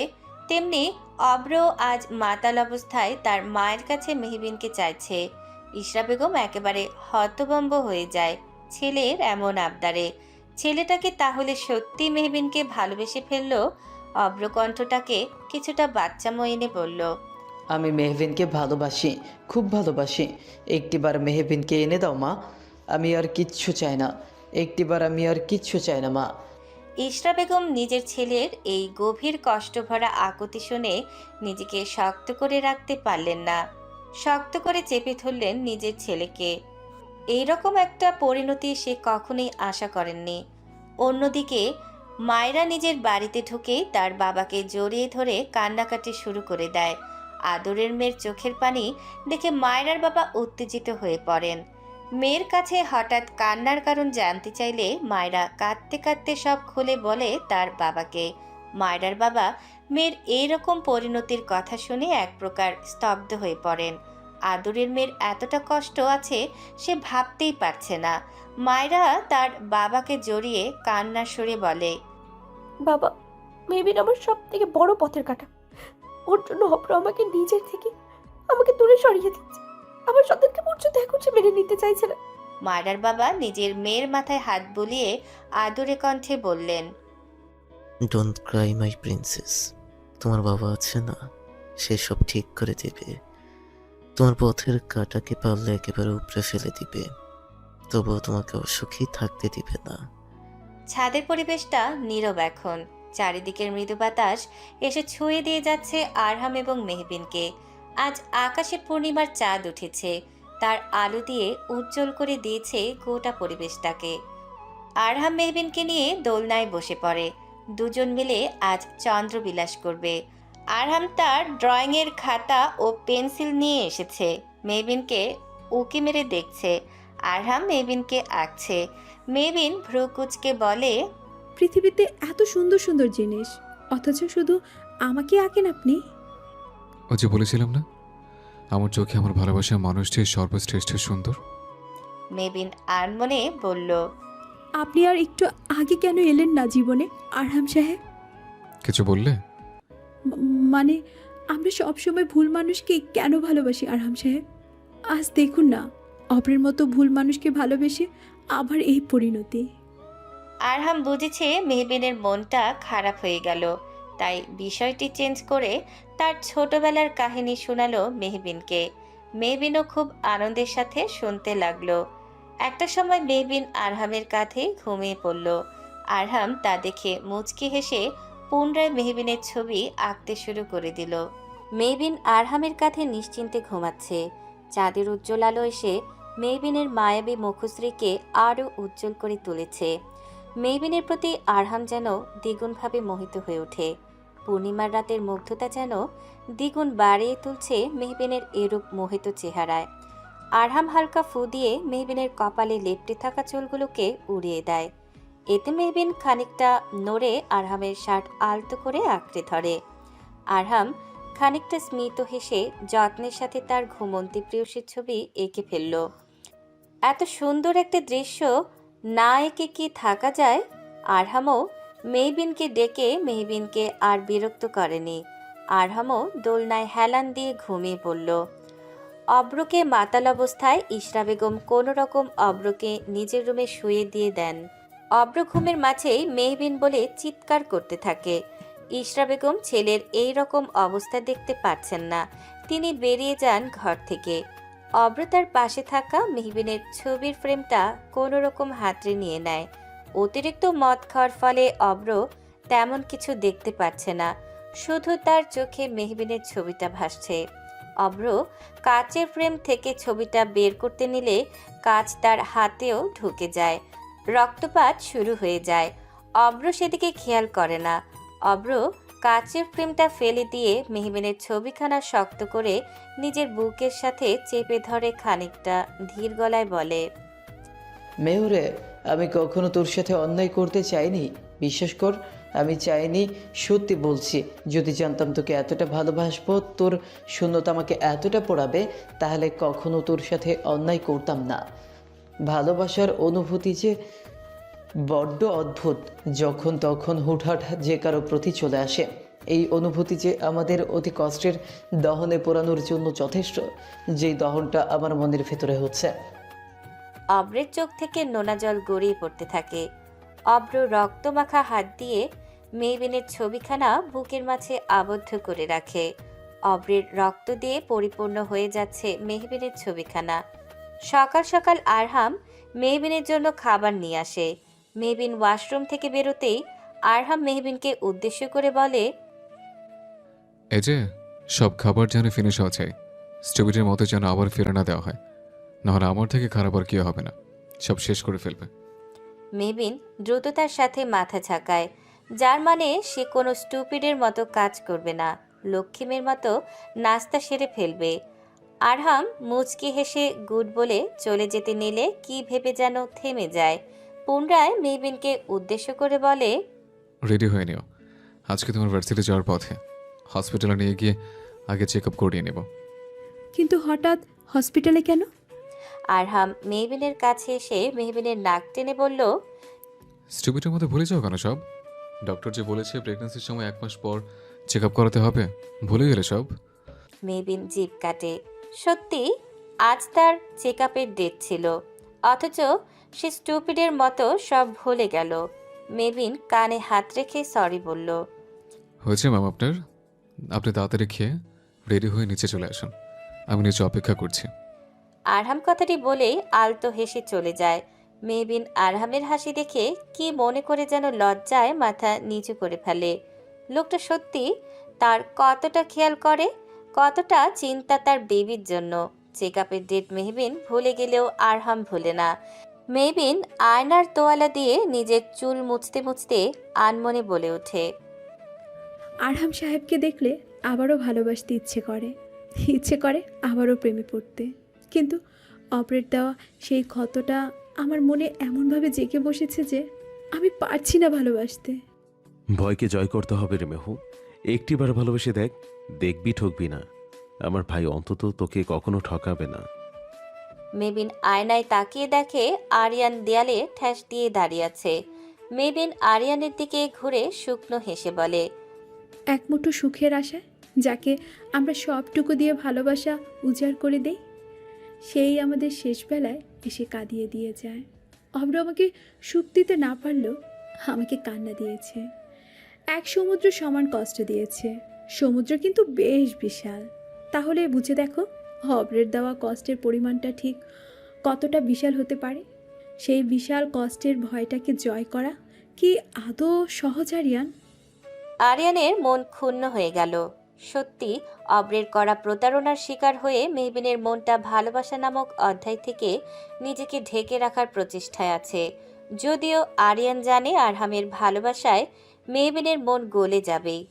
তেমনি অব্র আজ মাতাল অবস্থায় তার মায়ের কাছে মেহবিনকে চাইছে। ইশরা বেগম একেবারে হতভম্ব হয়ে যায় ছেলের এমন আবদারে। ছেলেটাকে তাহলে সত্যি মেহবিনকে ভালোবেসে ফেললো? অব্র কণ্ঠটাকে কিছুটা বাচ্চামো এনে বলল, আমি মেহবিনকে ভালোবাসি, খুব ভালোবাসি। একটিবার মেহবিনকে এনে দাও মা, আমি আর কিচ্ছু চাই না। একটিবার আমি আর কিচ্ছু চাই না মা। ইশরা বেগম নিজের ছেলের এই গভীর কষ্টভরা আকুতি শুনে নিজেকে শক্ত করে রাখতে পারলেন না। শক্ত করে চেপে ধরলেন নিজের ছেলেকে। এইরকম একটা পরিণতি সে কখনোই আশা করেননি। অন্যদিকে মায়েরা নিজের বাড়িতে ঢুকে তার বাবাকে জড়িয়ে ধরে কান্নাকাটি শুরু করে দেয়। আদরের মেয়ের চোখের পানি দেখে মায়েরার বাবা উত্তেজিত হয়ে পড়েন। মেয়ের কাছে হঠাৎ কান্নার কারণ জানতে চাইলে মায়েরা কাঁদতে কাঁদতে সব খুলে বলে তার বাবাকে। মায়েরার বাবা মেয়ের এইরকম পরিণতির কথা শুনে এক প্রকার স্তব্ধ হয়ে পড়েন। আদরের মেয়ের এতটা কষ্ট আছে সে ভাবতেই পারছে না। মায়েরা তার বাবাকে জড়িয়ে কান্নার সুরে বলে, বাবা, মেহবিন আমার সব থেকে বড় পথের কাঁটা। ওর জন্য অব্র আমাকে নিজের থেকে আমাকে দূরে সরিয়ে দিচ্ছে। আমার সন্তানকে পর্যন্ত এখন সে মেনে নিতে চাইছে না। মায়েরার বাবা নিজের মেয়ের মাথায় হাত বুলিয়ে আদরে কণ্ঠে বললেন, ডোন্ট ক্রাই মাই প্রিন্সেস। তোমার বাবা আছে না, সে সব ঠিক করে দেবে। তোমার পথের কাঁটাকে পারলে একেবারে উপড়ে ফেলে দিবে, তবুও তোমাকে অসুখী থাকতে দিবে না। ছাদের পরিবেশটা নীরব এখন। চারিদিকের মৃদু বাতাস এসে ছুঁয়ে দিয়ে যাচ্ছে আরহাম এবং মেহবিনকে। আজ আকাশে পূর্ণিমার চাঁদ উঠেছে, তার আলো দিয়ে উজ্জ্বল করে দিয়েছে গোটা পরিবেশটাকে। আরহাম মেহবিনকে নিয়ে দোলনায় বসে পড়ে। দুজন মিলে আজ চন্দ্রবিলাস করবে। আরহাম তার ড্রয়িংয়ের খাতা ও পেন্সিল নিয়ে এসেছে। মেহবিনকে উকি মেরে দেখছে। আরহাম মেহবিনকে আঁকছে। মেহবিন ভ্রু কুচকে বলে, পৃথিবীতে এত সুন্দর সুন্দর জিনিস, অথচ শুধু আমাকে আঁকেন আপনি। ও যে বলেছিলাম না, আমার চোখে আমার ভালোবাসার মানুষটি সর্বশ্রেষ্ঠ সুন্দর। মেহবিন আনমনে বলল, আপনি আর একটু আগে কেন এলেন না জীবনে আরহাম সাহেব? কিছু বললে? মানে আমরা সবসময় ভুল মানুষকে কেন ভালোবাসি আরহাম সাহেব? আজ দেখুন না, অপরের মতো ভুল মানুষকে ভালোবেসে আবার এই পরিণতি। আরহাম বুঝেছে মেহবিনের মনটা খারাপ হয়ে গেল, তাই বিষয়টি চেঞ্জ করে তার ছোটবেলার কাহিনী শোনালো মেহবিনকে। মেহবিনও খুব আনন্দের সাথে শুনতে লাগলো। একটা সময় মেহবিন আরহামের কাঁধে ঘুমিয়ে পড়ল। আরহাম তা দেখে মুচকি হেসে পুনরায় মেহবিনের ছবি আঁকতে শুরু করে দিল। মেহবিন আরহামের কাঁধে নিশ্চিন্তে ঘুমাচ্ছে। চাঁদের উজ্জ্বল আলো এসে মেহবিনের মায়াবী মুখশ্রীকে আরও উজ্জ্বল করে তুলেছে। মেহবিনের প্রতি আরহাম যেন দ্বিগুণভাবে মোহিত হয়ে ওঠে। পূর্ণিমার রাতের মুগ্ধতা যেন দ্বিগুণ বাড়িয়ে তুলছে মেহবিনের এরূপ মোহিত চেহারায়। আরহাম হালকা ফু দিয়ে মেহবিনের কপালে লেপ্টে থাকা চুলগুলোকে উড়িয়ে দেয়। এতে মেহবিন খানিকটা নড়ে আরহামের শার্ট আলতো করে আঁকড়ে ধরে। আরহাম খানিকটা স্মিত হেসে যত্নের সাথে তার ঘুমন্তি প্রিয়সীর ছবি এঁকে ফেলল। এত সুন্দর একটা দৃশ্য না এঁকে কি থাকা যায়? আরহামও মেহবিনকে ডেকে মেহবিনকে আর বিরক্ত করেনি। আরহামও দোলনায় হেলান দিয়ে ঘুমিয়ে পড়ল। অব্রকে মাতাল অবস্থায় ইশরা বেগম কোনো রকম অব্রকে নিজের রুমে শুয়ে দিয়ে দেন। অব্র ঘুমের মাঝেই মেহবিন বলে চিৎকার করতে থাকে। ইশরা বেগম ছেলের এই রকম অবস্থা দেখতে পাচ্ছেন না, তিনি বেরিয়ে যান ঘর থেকে। অব্র তার পাশে থাকা মেহবিনের ছবির ফ্রেমটা কোনো রকম হাতড়ে নিয়ে নেয়। অতিরিক্ত মদ খাওয়ার ফলে অব্র তেমন কিছু দেখতে পাচ্ছে না, শুধু তার চোখে মেহবিনের ছবিটা ভাসছে। অব্র কাচের ফ্রেম থেকে ছবিটা বের করতে নিলে কাচ তার হাতেও ঢুকে যায়। রক্তপাত শুরু হয়ে যায়। অব্র সেদিকে খেয়াল করে না। অব্র কাচের ফ্রেমটা ফেলে দিয়ে মেহবিনের ছবিখানা শক্ত করে নিজের বুকের সাথে চেপে ধরে খানিকটা ধীর গলায় বলে, মেহুরে, আমি কখনো তোর সাথে অন্যায় করতে চাইনি, বিশ্বাস কর। আমি চাইনি, সত্যি বলছি। যদি জানতাম তোকে এতটা ভালোবাসবো, তোর শূন্যতা আমাকে এতটা পোড়াবে, তাহলে কখনো তোর সাথে অন্যায় করতাম না। ভালোবাসার অনুভূতি যে বড্ড অদ্ভুত, যখন তখন হুটহাট যে কারো প্রতি চলে আসে। এই অনুভূতি যে আমাদের অতি কষ্টের দহনে পোড়ানোর জন্য যথেষ্ট, যেই দহনটা আমার মনের ভেতরে হচ্ছে। অব্রের চোখ থেকে নোনা জল গড়িয়ে পড়তে থাকে। অব্র রক্তমাখা হাত দিয়ে মেহবিনের ছবিখানা বুকের মাঝে আবদ্ধ করে রাখে। অব্রের রক্ত দিয়ে পরিপূর্ণ হয়ে যাচ্ছে মেহবিনের ছবিখানা। সকাল সকাল আরহাম মেহবিনের জন্য খাবার নিয়ে আসে। মেহবিন ওয়াশরুম থেকে বেরোতেই আরহাম মেহবিনকে উদ্দেশ্য করে বলে, এই যে সব খাবার যেন ফিনিশ হওয়া চাই, স্টুপিডের মতো যেন আবার ফিরে না দেওয়া হয়, নাহলে আমার থেকে খারাপ আর কেউ হবে না, সব শেষ করে ফেলবে। মেহবিন দ্রুততার সাথে মাথা ঝাঁকায়, যার মানে সে কোনো স্টুপিডের মতো কাজ করবে না, লক্ষ্মীমের মতো নাস্তা সেরে ফেলবে। আরহাম মুচকি হেসে গুড বলে চলে যেতে নিলে কি ভেবে যেন থেমে যায়। পুনরায় মেহবিনকে উদ্দেশ্য করে বলে, রেডি হয়ে নিও, আজকে তোমার ভার্সিটি যাওয়ার পথে হসপিটালে নিয়ে গিয়ে আগে চেক আপ করিয়ে নেব। কিন্তু হঠাৎ হসপিটালে কেন? আরহাম মেহবিনের কাছে এসে মেহবিনের নাক টেনে বলল, স্টুপিডের মধ্যে ভুলে যাও কেন সব? ডক্টর যে বলেছে প্রেগন্যান্সির সময় 1 মাস পর চেক আপ করাতে হবে, ভুলে গেলে সব? মেহবিন জিভ কাটে। সত্যি আজ তার চেক আপের ডেট ছিল, অথচ সে স্টুপিডের মতো সব ভুলে গেল। মেহবিন কানে হাত রেখে সরি বলল। হয়েছে ম্যাম আপনার, আপনি তাড়াতাড়ি খেয়ে রেডি হয়ে নিচে চলে আসুন, আমি নিচে অপেক্ষা করছি। আরহাম কথাটি বলেই আলতো হেসে চলে যায়। মেহবিন আরহামের হাসি দেখে কি মনে করে যেন লজ্জায় মাথা নিচু করে ফেলে। লোকটা সত্যি তার কতটা খেয়াল করে, কতটা চিন্তা তার বেবির জন্য। চেক আপের ডেট মেহবিন ভুলে গেলেও আরহাম ভুলে না। মেহবিন আয়নার তোয়ালা দিয়ে নিজের চুল মুছতে মুছতে আনমনে বলে ওঠে, আরহাম সাহেবকে দেখলে আবারও ভালোবাসতে ইচ্ছে করে আবারও প্রেমে পড়তে। কিন্তু অপরের দেওয়া সেই ক্ষতটা আমার মনে এমনভাবে জেঁকে বসেছে যে আমি পারছি না ভালোবাসতে। ভয়কে জয় করতে হবে রে মেহু, একটিবার ভালোবেসে দেখ, দেখবি ঠকবি না। আমার ভাই অন্তত তোকে কখনো ঠকাবে না। মেহবিন আয়নায় তাকিয়ে দেখে আরিয়ান দেয়ালে ঠ্যাস দিয়ে দাঁড়িয়ে আছে। মেহবিন আরিয়ানের দিকে ঘুরে শুকনো হেসে বলে, এক মুঠো সুখের আশায় যাকে আমরা সবটুকু দিয়ে ভালোবাসা উজাড় করে দেই, সেই আমাদের শেষ বেলায় এসে কাঁদিয়ে দিয়ে যায়। অব্র আমাকে সুখ দিতে না পারলেও আমাকে কান্না দিয়েছে, এক সমুদ্র সমান কষ্ট দিয়েছে। সমুদ্র কিন্তু বেশ বিশাল, তাহলে বুঝে দেখো অব্রের দেওয়া কষ্টের পরিমাণটা ঠিক কতটা বিশাল হতে পারে। সেই বিশাল কষ্টের ভয়টাকে জয় করা কি আদৌ সহজ আরিয়ান? আরিয়ানের মন ক্ষুণ্ণ হয়ে গেল। সত্যি অব্রের করা প্রতারণার শিকার হয়ে মেহবিনের মনটা ভালোবাসা নামক অধ্যায় থেকে নিজেকে ঢেকে রাখার প্রচেষ্টায় আছে। যদিও আরিয়ান জানে আরহামের ভালোবাসায় মেহবিনের মন গলে যাবেই।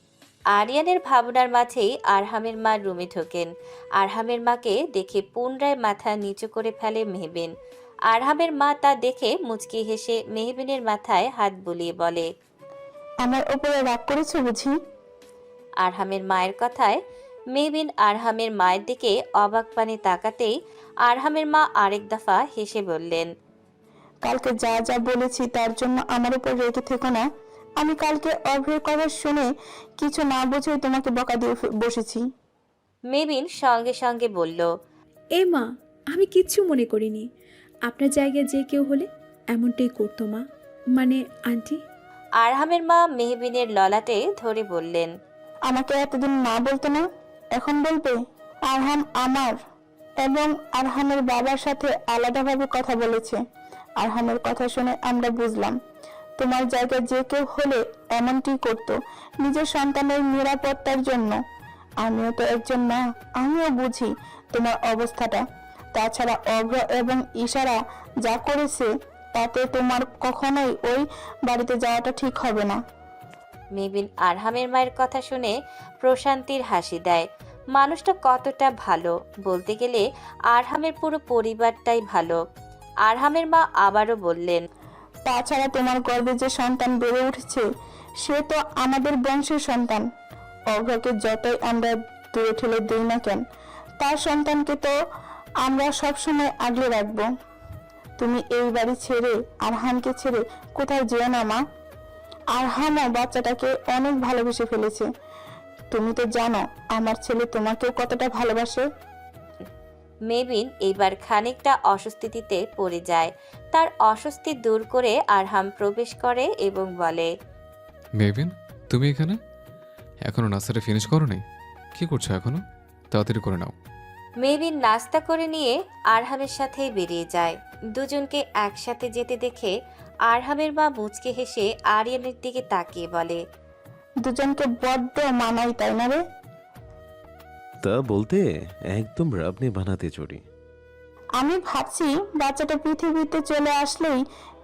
আরিয়ানের ভাবনার মাঝেই আরহামের মা রুমে ঢোকেন। আরহামের মাকে দেখে পুনরায় মাথা নিচু করে ফেলে মেহবিন। আরহামের মা তা দেখে মুচকি হেসে মেহবিনের মাথায় হাত বুলিয়ে বলে, আমার ওপরে রাগ করেছো বুঝি? আরহামের মায়ের কথায় মেহবিন আরহামের মায়ের দিকে অবাক পানে তাকাতেই আরহামের মা আরেক দফা হেসে বললেন, কালকে যা যা বলেছি তার জন্য আমার উপর রেগে থেকো না। আমি কালকে অভ্রের কথা শুনে কিছু না বুঝেই তোমাকে বকা দিয়ে বসেছি। মেহবিন সঙ্গে সঙ্গে বলল, এ মা, আমি কিচ্ছু মনে করিনি। আপনার জায়গায় যে কেউ হলে এমনটাই করতো মা, মানে আন্টি। আরহামের মা মেহবিনের ললাটে ধরে বললেন, আমাকে এতদিন না বলতো না, এখন বলবে? আরহাম আমার এবং আরহামের বাবার সাথে আলাদাভাবে কথা বলেছে। আরহামের কথা শুনে আমরা বুঝলাম তোমার জায়গায় যে কেউ হলে এমনটি করতো নিজের সন্তানের নিরাপত্তার জন্য। আমিও তো একজন মা, আমিও বুঝি তোমার অবস্থাটা। তাছাড়া অগ্র এবং ইশারা যা করেছে তাতে তোমার কখনোই ওই বাড়িতে যাওয়াটা ঠিক হবে না। মেহবিন আরহামের মায়ের কথা শুনে প্রশান্তির হাসি দেয়। মানুষটা কতটা ভালো, বলতে গেলে আরহামের পুরো পরিবারটাই ভালো। আরহামের মা আবারও বললেন, তাছাড়া তোমার গর্ভে যে সন্তান বেড়ে উঠেছে সে তো আমাদের বংশের সন্তান। অগ্রকে যতই আমরা দূরে ঠেলে দিই না কেন, তার সন্তানকে তো আমরা সবসময় আগলে রাখবো। তুমি এই বাড়ি ছেড়ে আরহামকে ছেড়ে কোথাও যেও না মা। আরহামও বাচ্চাটাকে অনেক ভালোবেসে ফেলেছে। তুমি তো জানো আমার ছেলে তোমাকেও কতটা ভালোবাসে। মেহবিন এবার খানিকটা অস্বস্তিতে পড়ে যায়। তার অস্বস্তি দূর করে আরহাম প্রবেশ করে এবং বলে, মেহবিন, তুমি এখানে? এখনো নাস্তাটা ফিনিশ করো নাই? কি করছো এখনো? তাড়াতাড়ি করে নাও। মেহবিন নাস্তা করে নিয়ে আরহামের সাথে বেরিয়ে যায়। দুজনকে একসাথে যেতে দেখে আরহামের মা মুচকে হেসে আরিয়ানের দিকে তাকিয়ে বলে, দুজনকে বড্ড মানাই, তাই না রে? তা বলতে একদম রাবনে বানাতে চড়ি। আমি ভাবছি বাচ্চাটা পৃথিবীতে চলে আসলেই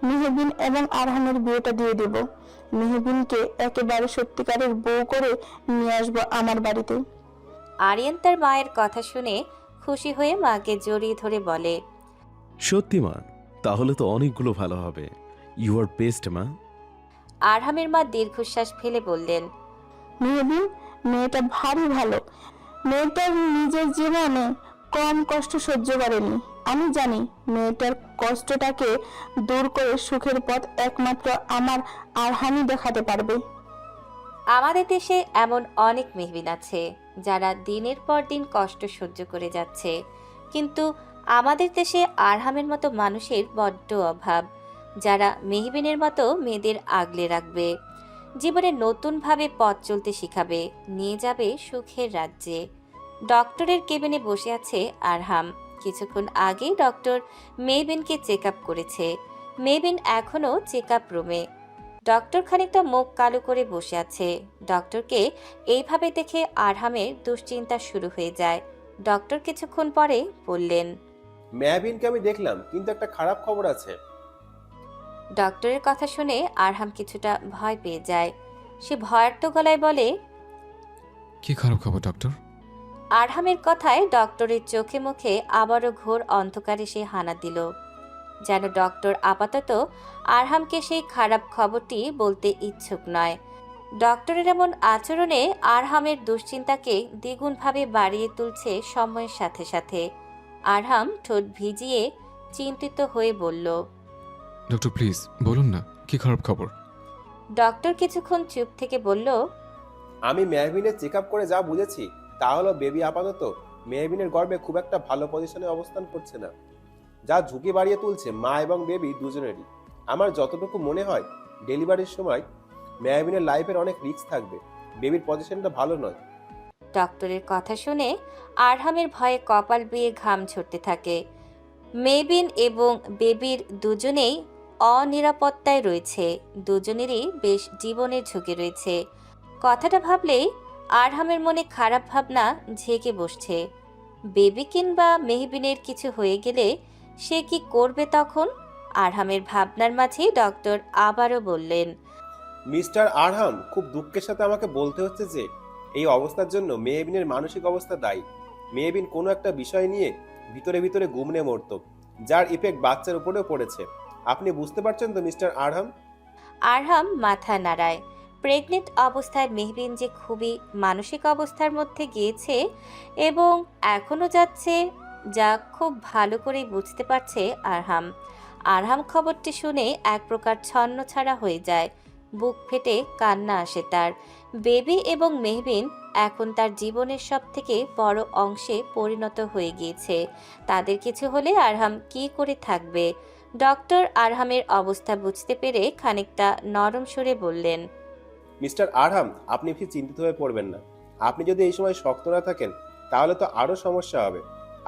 মেহবিন এবং আরহামের বিয়েটা দিয়ে দেব। মেহবিনকে একেবারে সত্যিকারের বউ করে নিয়ে আসবো আমার বাড়িতে। আরিয়ান তার মায়ের কথা শুনে খুশি হয়ে মাকে জড়িয়ে ধরে বলে, সত্যি মা, তাহলে তো অনেকগুলো ভালো হবে। ইউ আর বেস্ট মা। আরহামের মা দীর্ঘশ্বাস ফেলে বললেন, মেহবিন মেয়েটা ভারী ভালো। মেয়েটার নিজের জীবনে কম কষ্ট সহ্য করেনি। আমি জানি মেয়েটার কষ্টটাকে দূর করে সুখের পথ একমাত্র আমার আরহামই দেখাতে পারবে। আমাদের দেশে এমন অনেক মেহবিন আছে যারা দিনের পর দিন কষ্ট সহ্য করে যাচ্ছে, কিন্তু আমাদের দেশে আরহামের মতো মানুষের বড্ড অভাব, যারা মেহবিনের মতো মেয়েদের আগলে রাখবে, জীবনে নতুনভাবে পথ চলতে শিখাবে, নিয়ে যাবে সুখের রাজ্যে। ডক্টরের কেবিনে বসে আছে আরহাম। কিছুক্ষণ আগেই ডক্টর মেহবিনকে চেক আপ করেছে। মেহবিন এখনও চেক আপ রুমে। ডক্টর খানিকটা মুখ কালো করে বসে আছে। ডক্টরকে এইভাবে দেখে আরহামের দুশ্চিন্তা শুরু হয়ে যায়। ডক্টর কিছুক্ষণ পরে বললেন, মেহবিনকে আমি দেখলাম, কিন্তু একটা খারাপ খবর আছে। ডক্টরের কথা শুনে আরহাম কিছুটা ভয় পেয়ে যায়। সে ভয়ার্ত গলায় বলে, কি খারাপ খবর ডক্টর? আরহামের কথায় ডক্টরের চোখে মুখে আবারও ঘোর অন্ধকারে সে হানা দিল, যেন ডক্টর আপাতত আরহামকে সেই খারাপ খবরটি বলতে ইচ্ছুক নয়। ডক্টরের এমন আচরণে আরহামের দুশ্চিন্তাকে দ্বিগুণভাবে বাড়িয়ে তুলছে সময়ের সাথে সাথে। আরহাম ঠোঁট ভিজিয়ে চিন্তিত হয়ে বলল, ডক্টর প্লিজ বলুন না, কি খারাপ খবর? ডক্টর কিছুক্ষণ চুপ থেকে বলল, আমি মেহবিনের চেক আপ করে যা বুঝেছি তা হলো বেবি আপাতত মেহবিনের গর্ভে খুব একটা ভালো পজিশনে অবস্থান করছে না, যা ঝুঁকি বাড়িয়ে তুলছে মা এবং বেবি দুজনেরই। আমার যতটুকু মনে হয় ডেলিভারির সময় মেহবিনের লাইফের অনেক রিস্ক থাকবে, বেবির পজিশনটা ভালো নয়। ডক্টরের কথা শুনে আরহামের ভয়ে কপাল বেয়ে ঘাম ঝরতে থাকে। মেহবিন এবং বেবির দুজনেই অনিরাপত্তায় রয়েছে, দুজনেরই বেশ জীবনের ঝুঁকি রয়েছে। কথাটা ভাবলেই আরহামের মনে খারাপ ভাবনা ঝেঁকে বসছে। বেবি কিংবা মেহবিনের কিছু হয়ে গেলে সে কি করবে তখন? আরহামের ভাবনার মাঝেই ডক্টর আবারও বললেন, মিস্টার আরহাম, খুব দুঃখের সাথে আমাকে বলতে হচ্ছে যে এই অবস্থার জন্য মেহবিনের মানসিক অবস্থা দায়ী। মেহবিন কোনো একটা বিষয় নিয়ে ভিতরে ভিতরে গুমনে মরত, যার ইফেক্ট বাচ্চার উপরেও পড়েছে। আপনি বুঝতে পারছেন তো মিস্টার আরহাম? আরহাম মাথা নাড়ায়। প্রেগনেন্ট অবস্থায় মেহবিন যে খুবই মানসিক অবস্থার মধ্যে গিয়েছে এবং এখনও যাচ্ছে, যা খুব ভালো করেই বুঝতে পারছে আরহাম। আরহাম খবরটি শুনে এক প্রকার ছন্নছাড়া হয়ে যায়। বুক ফেটে কান্না আসে তার। বেবি এবং মেহবিন এখন তার জীবনের সব থেকে বড় অংশে পরিণত হয়ে গিয়েছে। তাদের কিছু হলে আরহাম কি করে থাকবে? ডক্টর আরহামের অবস্থা বুঝতে পেরে খানিকটা নরম সুরে বললেন, মিস্টার আরহাম, আপনি ফি চিন্তিত হয়ে পড়বেন না। আপনি যদি এই সময় শক্ত না থাকেন তাহলে তো আরও সমস্যা হবে।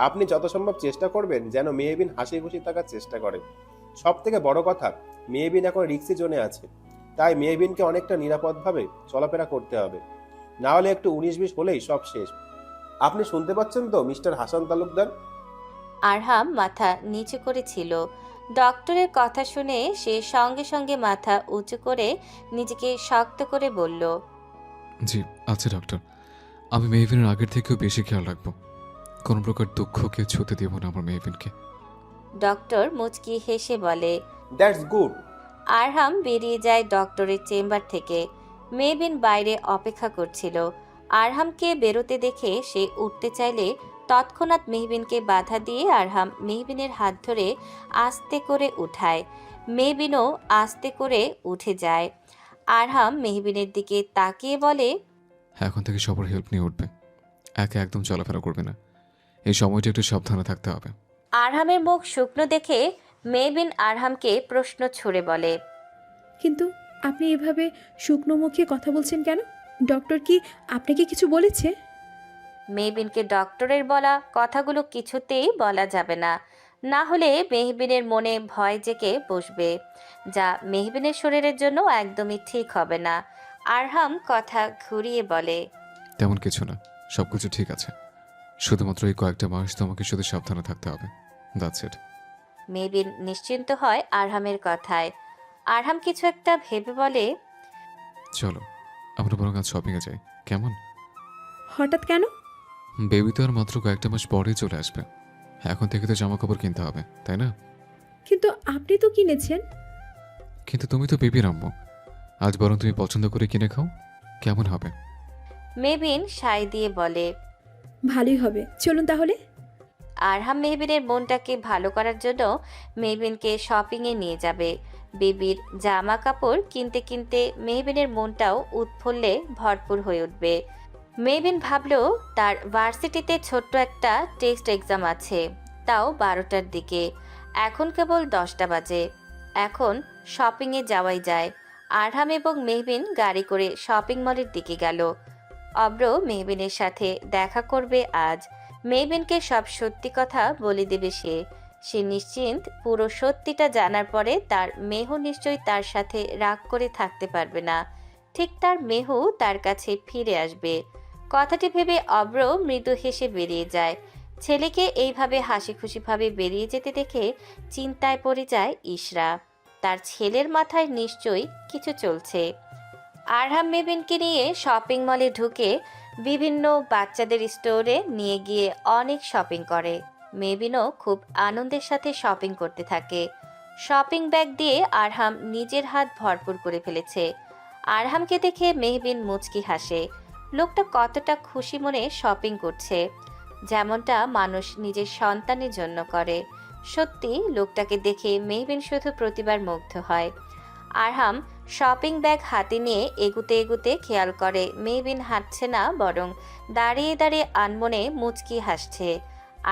আপনি যত সম্ভব চেষ্টা করবেন যেন মেহবিন হাসি খুশি থাকার চেষ্টা করে। সব থেকে বড় কথা, মেহবিন এখন রিক্সি জোনে আছে, তাই মেহবিনকে অনেকটা নিরাপদভাবে চলাফেরা করতে হবে, না হলে একটু 19-20 হলেই সব শেষ। আপনি শুনতে পাচ্ছেন তো মিস্টার হাসান তালুকদার? আরহাম মাথা নিচু করেছিল। ডক্টরের কথা শুনে সে সঙ্গে সঙ্গে মাথা উঁচু করে নিজেকে শক্ত করে বলল, জি আচ্ছা ডক্টর, আমি মেহবিনের আগের থেকেও বেশি খেয়াল রাখবো। কোনো প্রকার দুঃখকে ছুতে দেব না আমার মেহবিনকে। ডক্টর মুচকি হেসে বলে। That's good. আরহাম বেরিয়ে যায় ডক্টরের চেম্বার থেকে। মেহবিন বাইরে অপেক্ষা করছিল। আরহামকে বেরোতে দেখে সে উঠতে চাইলে তৎক্ষণাৎ মেহবিনকে বাধা দিয়ে আরহাম মেহবিনের হাত ধরে আস্তে করে উঠায়। মেহবিনও আস্তে করে উঠে যায়। আরহাম মেহবিনের দিকে তাকিয়ে বলে, এখন থেকে সবার হেল্প নিয়ে উঠবে, একে একদম চলাফেরা করবে না। এই সময়টা একটু সাবধানে থাকতে হবে। আরহামের মুখ শুকনো দেখে মেহবিন আরহামকে প্রশ্ন ছুড়ে বলে, কিন্তু আপনি এভাবে শুকনো মুখে কথা বলছেন কেন? ডক্টর কি আপনাকে কিছু বলেছে? মেহবিনকে ডক্টরের বলা কথাগুলো কিছুতেই বলা যাবে না, না হলে মেহবিনের মনে ভয় জেগে বসবে, যা মেহবিনের শরীরের জন্য একদমই ঠিক হবে না। আরহাম কথা ঘুরিয়ে বলে, তেমন কিছু না, সব কিছু ঠিক আছে। শুধুমাত্র এই কয়েকটা মাস তোমাকে শুধু সাবধানে থাকতে হবে, দ্যাটস ইট। মেহবিন নিশ্চিন্ত হয় আরহামের কথায়। আরহাম কিছু একটা ভেবে বলে, চলো আমরা বরং আজ শপিংয়ে যাই, কেমন? হঠাৎ কেন? বেবি তো আর মাত্র কয়েকটা মাস পরেই চলে আসবে, এখন থেকে তো জামা কাপড় কিনতে হবে, তাই না? কিন্তু আপনি তো কিনেছেন। কিন্তু তুমি তো বেবির আম্মু, আজ বরং তুমি পছন্দ করে কিনে খাও, কেমন হবে? মেহবিন সায় দিয়ে বলে। ভালোই হবে, চলুন তাহলে। আরহাম মেহবিনের মনটাকে ভালো করার জন্য মেহবিনকে শপিংয়ে নিয়ে যাবে। বেবির জামা কাপড় কিনতে কিনতে মেহবিনের মনটাও উৎফুল্লে ভরপুর হয়ে উঠবে। মেহবিন ভাবলো তার ভার্সিটিতে ছোট্ট একটা টেস্ট এক্সাম আছে, তাও 12টার দিকে। এখন কেবল 10টা বাজে, এখন শপিংয়ে যাওয়াই যায়। আরহাম এবং মেহবিন গাড়ি করে শপিং মলের দিকে গেল। অব্র মেহবিনের সাথে দেখা করবে আজ। মেহবিনকে সব সত্যি কথা বলে দেবে সে নিশ্চিন্ত। পুরো সত্যিটা জানার পরে তার মেহু নিশ্চয়ই তার সাথে রাগ করে থাকতে পারবে না, ঠিক তার মেহু তার কাছে ফিরে আসবে। কথাটি ভেবে অব্র মৃদু হেসে বেরিয়ে যায়। ছেলেকে এইভাবে হাসি খুশিভাবে বেরিয়ে যেতে দেখে চিন্তায় পড়ে যায় ইশরা। তার ছেলের মাথায় নিশ্চয়ই কিছু চলছে। আরহাম মেহবিনকে নিয়ে শপিং মলে ঢুকে বিভিন্ন বাচ্চাদের স্টোরে নিয়ে গিয়ে অনেক শপিং করে। মেহবিনও খুব আনন্দের সাথে শপিং করতে থাকে। শপিং ব্যাগ দিয়ে আরহাম নিজের হাত ভরপুর করে ফেলেছে। আরহামকে দেখে মেহবিন মুচকি হাসে। লোকটা কতটা খুশি মনে শপিং করছে, যেমনটা মানুষ নিজের সন্তানের জন্য করে। সত্যি লোকটাকে দেখে মেহবিন শুধু প্রতিবার মুগ্ধ হয়। আরহাম শপিং ব্যাগ হাতে নিয়ে এগুতে এগুতে খেয়াল করে মেহবিন হাঁটছে না, বরং দাঁড়িয়ে দাঁড়িয়ে আনমনে মুচকি হাসছে।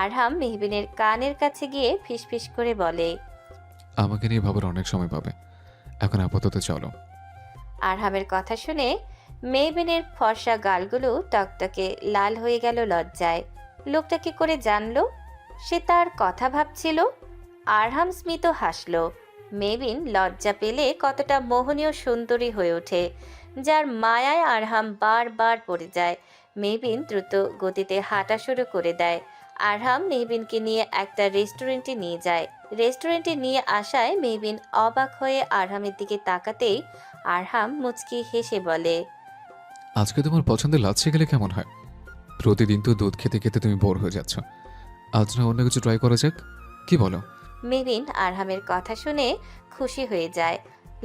আরহাম মেহবিনের কানের কাছে গিয়ে ফিসফিস করে বলে, আমাকে নিয়ে ভাবার অনেক সময় পাবে, এখন আপাতত চলো। আরহামের কথা শুনে মেহবিনের ফর্সা গালগুলো টকটকে লাল হয়ে গেল লজ্জায়। লোকটা কি করে জানলো সে তার কথা ভাবছিল? আরহাম স্মিত হাসলো। মেহবিন লজ্জা পেলে কতটা মোহনীয় সুন্দরী হয়ে ওঠে, যার মায়ায় আরহাম বারবার পড়ে যায়। মেহবিন দ্রুত গতিতে হাঁটা শুরু করে দেয়। আরহাম মেহবিনকে নিয়ে একটা রেস্টুরেন্টে নিয়ে যায়। রেস্টুরেন্টে নিয়ে আসায় মেহবিন অবাক হয়ে আরহামের দিকে তাকাতেই আরহাম মুচকি হেসে বলে, আজকে তোমার পছন্দের লাচ্ছি গেলে কেমন হয়? প্রতিদিন তো দুধ খেতে খেতে তুমি বোর হয়ে যাচ্ছ, আজ না অন্য কিছু ট্রাই করা যাক, কি বলো? মেহবিন আরহামের কথা শুনে খুশি হয়ে যায়।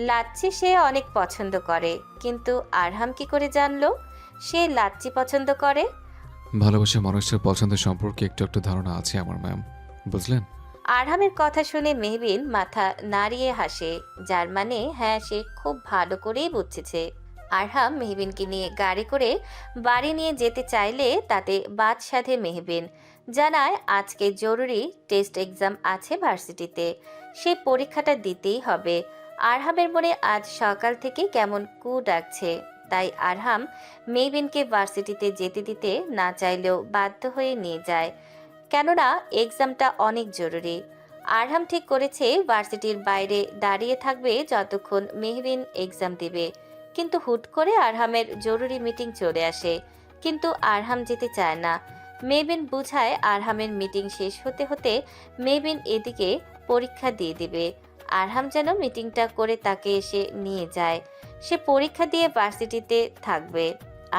লাচ্ছি সে অনেক পছন্দ করে, কিন্তু আরহাম কি করে জানলো সে লাচ্ছি পছন্দ করে? ভালোবাসা মানুষের পছন্দের সম্পর্কে একটু একটু ধারণা আছে আমার, ম্যাম, বুঝলেন? আরহামের কথা শুনে মেহবিন মাথা নাড়িয়ে হাসে, যার মানে হ্যাঁ, সে খুব ভালো করেই বুঝেছে। আরহাম মেহবিনকে নিয়ে গাড়ি করে বাড়ি নিয়ে যেতে চাইলে তাতে বাদ সাধে মেহবিন। জানায় আজকে জরুরি টেস্ট এক্সাম আছে ভার্সিটিতে, সেই পরীক্ষাটা দিতেই হবে। আরহামের মনে আজ সকাল থেকে কেমন কু ডাকছে, তাই আরহাম মেহবিনকে ভার্সিটিতে যেতে দিতে না চাইলেও বাধ্য হয়ে নিয়ে যায়, কেননা এক্সামটা অনেক জরুরি। আরহাম ঠিক করেছে ভার্সিটির বাইরে দাঁড়িয়ে থাকবে যতক্ষণ মেহবিন এক্সাম দিবে। কিন্তু হুট করে আরহামের জরুরি মিটিং চলে আসে, কিন্তু আরহাম যেতে চায় না। মেহবিন বুঝায় আরহামের মিটিং শেষ হতে হতে মেহবিন এদিকে পরীক্ষা দিয়ে দিবে। আরহাম যেন মিটিংটা করে তাকে এসে নিয়ে যায়। সে পরীক্ষা দিয়ে ভার্সিটিতে থাকবে।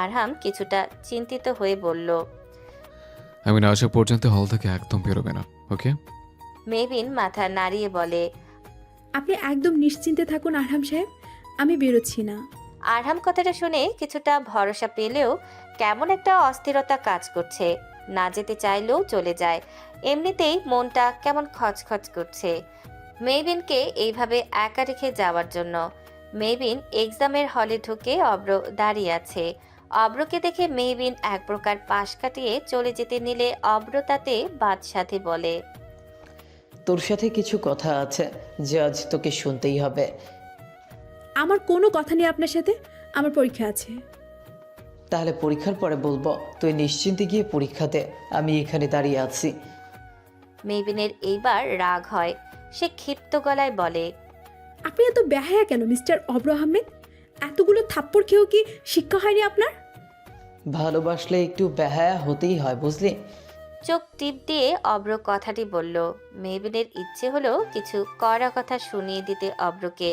আরহাম কিছুটা চিন্তিত হয়ে বলল, আমি না আসা পর্যন্ত হল থেকে একদম বেরোবে না, ওকে? মেহবিন মাথা নাড়িয়ে বলে, আপনি একদম নিশ্চিন্তে থাকুন আরহাম সাহেব, আমি বেরোচ্ছি না। আরহাম কথাটা শুনে কিছুটা ভরসা পেলেও কেমন একটা অস্থিরতা কাজ করছে। না যেতে চাইলেও চলে যায়, এমনিতেই মনটা কেমন খচখচ করছে মেহবিনকে এইভাবে একা রেখে যাওয়ার জন্য। মেহবিন এক্সামের হলে ঢুকে অব্র দাঁড়িয়ে আছে। অব্রকে দেখে মেহবিন এক প্রকার পাশ কাটিয়ে চলে যেতে নিলে অব্র তাতে বাদ সাথে বলে, তোর সাথে কিছু কথা আছে যে আজ তোকে শুনতেই হবে। আমার কোনো কথা নেই আপনার সাথে, আমার পরীক্ষা আছে। তাহলে পরীক্ষার পরে বলবো, তুই নিশ্চিন্তে গিয়ে পরীক্ষা দে, আমি এখানে দাঁড়িয়ে আছি। মেহবিনের এইবার রাগ হয়। সে ক্ষিপ্ত গলায় বলে, আপনি এত বেহায়া কেন মিস্টার অব্র আহমেদ? এতগুলো থাপ্পড় খেয়েও কি শিক্ষা হয়নি আপনার? ভালোবাসলে একটু বেহায়া হতেই হয়, বুঝলি? চোখ টিপ দিয়ে অব্র কথাটি বলল। মেহবিনের ইচ্ছে হলো কিছু কড়া কথা শুনিয়ে দিতে অব্রকে,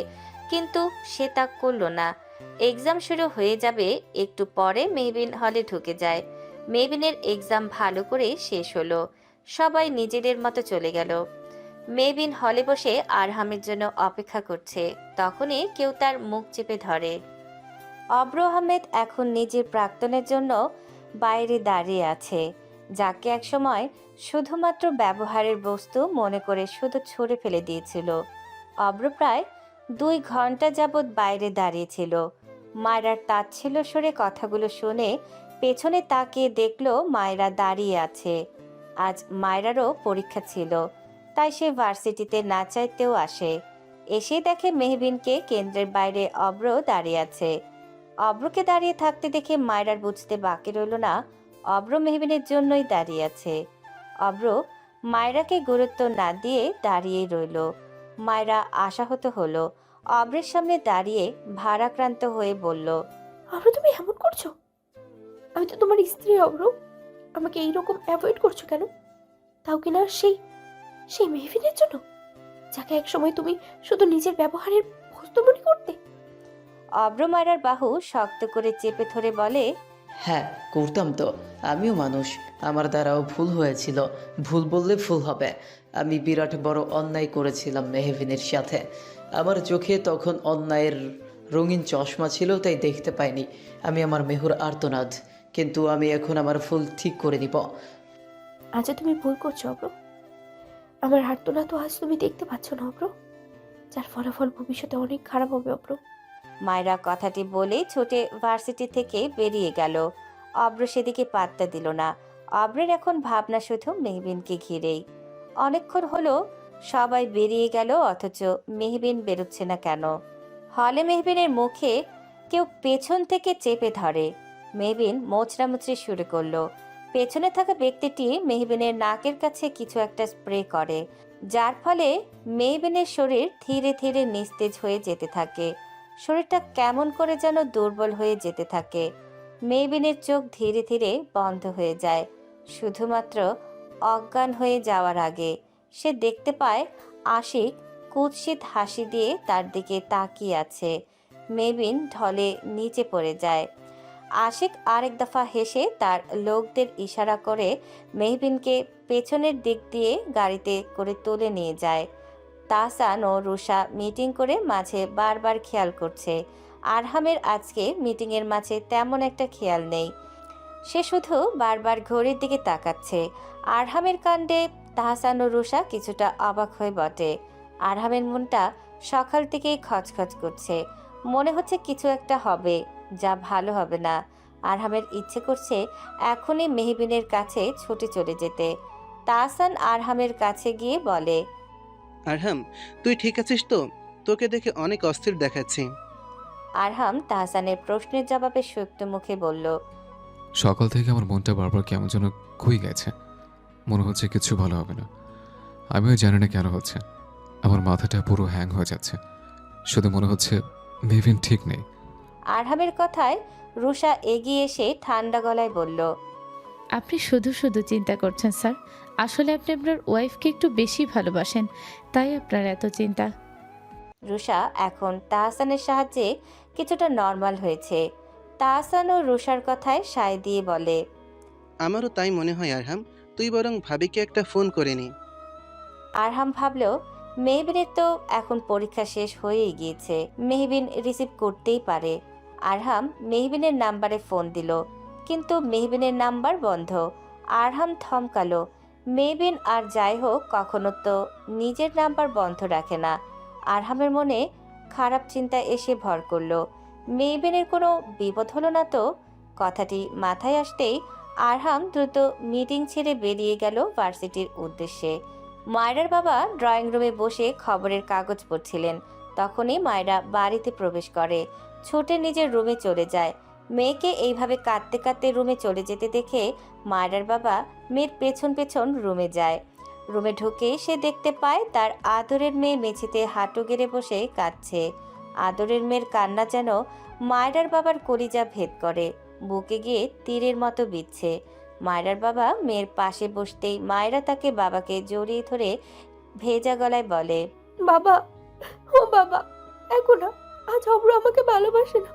কিন্তু সে তা করল না। এক্সাম শুরু হয়ে যাবে একটু পরে মেহবিন হলে ঢুকে যায়। মেহবিনের এক্সাম ভালো করে শেষ হলো। সবাই নিজেদের মতো চলে গেল। মেহবিন হলে বসে আরহামের জন্য অপেক্ষা করছে। তখনই কেউ তার মুখ চেপে ধরে। অব্র আহমেদ এখন নিজের প্রাক্তনের জন্য বাইরে দাঁড়িয়ে আছে, যাকে একসময় শুধুমাত্র ব্যবহারের বস্তু মনে করে শুধু ছুঁড়ে ফেলে দিয়েছিল। অব্র প্রায় 2 ঘন্টা যাবৎ বাইরে দাঁড়িয়েছিল। মায়রার তাচ্ছিল্য সরে কথাগুলো শুনে পেছনে তাকিয়ে দেখলো মায়রা দাঁড়িয়ে আছে। আজ মায়রারও পরীক্ষা ছিল, তাই সে ভার্সিটিতে না চাইতেও আসে। এসে দেখে মেহবিনকে কেন্দ্রের বাইরে অব্র দাঁড়িয়ে আছে। অব্রকে দাঁড়িয়ে থাকতে দেখে মায়রার বুঝতে বাকি রইল না অব্র মেহবিনের জন্যই দাঁড়িয়ে আছে। অব্র মায়রাকে গুরুত্ব না দিয়ে দাঁড়িয়েই রইল। মায়রা আশাহত হলো। অব্রের সামনে দাঁড়িয়ে ভারাক্রান্ত হয়ে বলল, অব্র তুমি এমন করছো? আমি তো তোমার স্ত্রী অব্র, আমাকে এইরকম অ্যাভয়েড করছো কেন? তাও কিনা সেই সেই মেহবিনের জন্য, যাকে একসময় তুমি শুধু নিজের ব্যবহারের বস্তু মনে করতে। অব্র মায়রার বাহু শক্ত করে চেপে ধরে বলে, হ্যাঁ করতাম তো, আমিও মানুষ, আমার দ্বারাও ভুল হয়েছিল। ভুল বললে ভুল হবে। আমি বিরাট বড় অন্যায় করেছিলাম মেহবিনের সাথে। আমার চোখে তখন অন্যায়ের রঙিন চশমা ছিল, তাই দেখতে পাইনি আমি আমার মেহুর আর্তনাদ। কিন্তু আমি এখন আমার ভুল ঠিক করে নিব। আজ তুমি ভুল করছো অব্র। আমার হাঁটতো তো আজ তুমি দেখতে পাচ্ছ না অব্র, যার ফলাফল ভবিষ্যতে অনেক খারাপ হবে অব্র। মায়রা কথাটি বলে ছুটে ভার্সিটি থেকে বেরিয়ে গেল। অব্র সেদিকে পাত্তা দিল না। অব্রের এখন ভাবনা শুধু মেহবিনকে ঘিরেই। অনেকক্ষণ হলো সবাই বেরিয়ে গেল, অথচ মেহবিন বেরোচ্ছে না কেন? হলে মেহবিনের মুখে কেউ পেছন থেকে চেপে ধরে। মেহবিন মোচড়ামুচড়ি শুরু করলো। পেছনে থাকা ব্যক্তিটি মেহবিনের নাকের কাছে কিছু একটা স্প্রে করে, যার ফলে মেহবিনের শরীর ধীরে ধীরে নিস্তেজ হয়ে যেতে থাকে। শরীরটা কেমন করে যেন দুর্বল হয়ে যেতে থাকে। মেহবিনের চোখ ধীরে ধীরে বন্ধ হয়ে যায়। শুধুমাত্র অজ্ঞান হয়ে যাওয়ার আগে সে দেখতে পায় আশিক কুৎসিত হাসি দিয়ে তার দিকে তাকিয়ে আছে। মেহবিন ঢলে নিচে পড়ে যায়। আশিক আরেক দফা হেসে তার লোকদের ইশারা করে মেহবিনকে পেছনের দিক দিয়ে গাড়িতে করে তুলে নিয়ে যায়। তাহসান ও রুষা মিটিং করে মাঝে বারবার খেয়াল করছে। আরহামের আজকে মিটিংয়ের মাঝে তেমন একটা খেয়াল নেই। সে শুধু বারবার ঘড়ির দিকে তাকাচ্ছে। আরহামের কাণ্ডে তাহসান ও রুষা কিছুটা অবাক হয়ে বটে। আরহামের মনটা সকাল থেকেই খচখচ করছে। মনে হচ্ছে কিছু একটা হবে, যা ভালো হবে না। আরহামের ইচ্ছে করছে এখনই মেহবিনের কাছে ছুটে চলে যেতে। তাহসান আরহামের কাছে গিয়ে বলে, আরহাম, তুই ঠিক আছিস তো? তোকে দেখে অনেক অস্থির দেখাচ্ছে। আরহাম তাহসানের প্রশ্নের জবাবে সুপ্ত মুখে বলল, সকাল থেকে আমার মনটা বারবার কেমন যেন খুই গেছে। মনে হচ্ছে কিছু ভালো হবে না। আমিও জানি না কেন হচ্ছে। আমার মাথাটা পুরো হ্যাং হয়ে যাচ্ছে। শুধু মনে হচ্ছে মেহবিন ঠিক নেই। আরহামের কথায় রুষা এগিয়ে এসে ঠান্ডা গলায় বলল, আপনি শুধু শুধু চিন্তা করছেন স্যার। আসলে আপনি আপনার ওয়াইফকে একটু বেশি ভালোবাসেন, তাই আপনার এত চিন্তা। রুষা এখন তাহসানের সাহায্যে কিছুটা নর্মাল হয়েছে। তাহসান ও রুষার কথায় সায় দিয়ে বলে, আমারও তাই মনে হয় আরহাম, তুই বরং ভাবিকে একটা ফোন করে নি। আরহাম ভাবল মেহবিনের তো এখন পরীক্ষা শেষ হয়েই গিয়েছে, মেহবিন রিসিভ করতেই পারে। আরহাম মেহবিনের নাম্বারে ফোন দিল, কিন্তু মেহবিনের নাম্বার বন্ধ। আরহাম থমকালো। মেহবিন আর যাই হোক কখনো তো নিজের নাম্বার বন্ধ রাখে না। আরহামের মনে খারাপ চিন্তা এসে ভর করলো। মেহবিনের কোনো বিপদ হলো না তো? কথাটি মাথায় আসতেই আরহাম দ্রুত মিটিং ছেড়ে বেরিয়ে গেল ভার্সিটির উদ্দেশ্যে। মায়রার বাবা ড্রয়িং রুমে বসে খবরের কাগজ পড়ছিলেন। তখনই মায়রা বাড়িতে প্রবেশ করে, ছুটে নিজের রুমে চলে যায়। মেয়েকে এইভাবে কাঁদতে কাঁদতে রুমে চলে যেতে দেখে মায়রার বাবা মেয়ের পেছন পেছন রুমে যায়। রুমে ঢুকে সে দেখতে পায় তার আদরের মেয়ে মেঝেতে হাঁটু গেড়ে বসে কাঁদছে। আদরের মেয়ের কান্না যেন মায়রার বাবার কলিজা ভেদ করে, বুকে গিয়ে তীরের মতো বিচ্ছে। মায়রার বাবা মেয়ের পাশে বসতেই মায়রা তাকে বাবাকে জড়িয়ে ধরে ভেজা গলায় বলে, বাবা, ও বাবা, এখন না, আজ অব্র আমাকে ভালোবাসে না।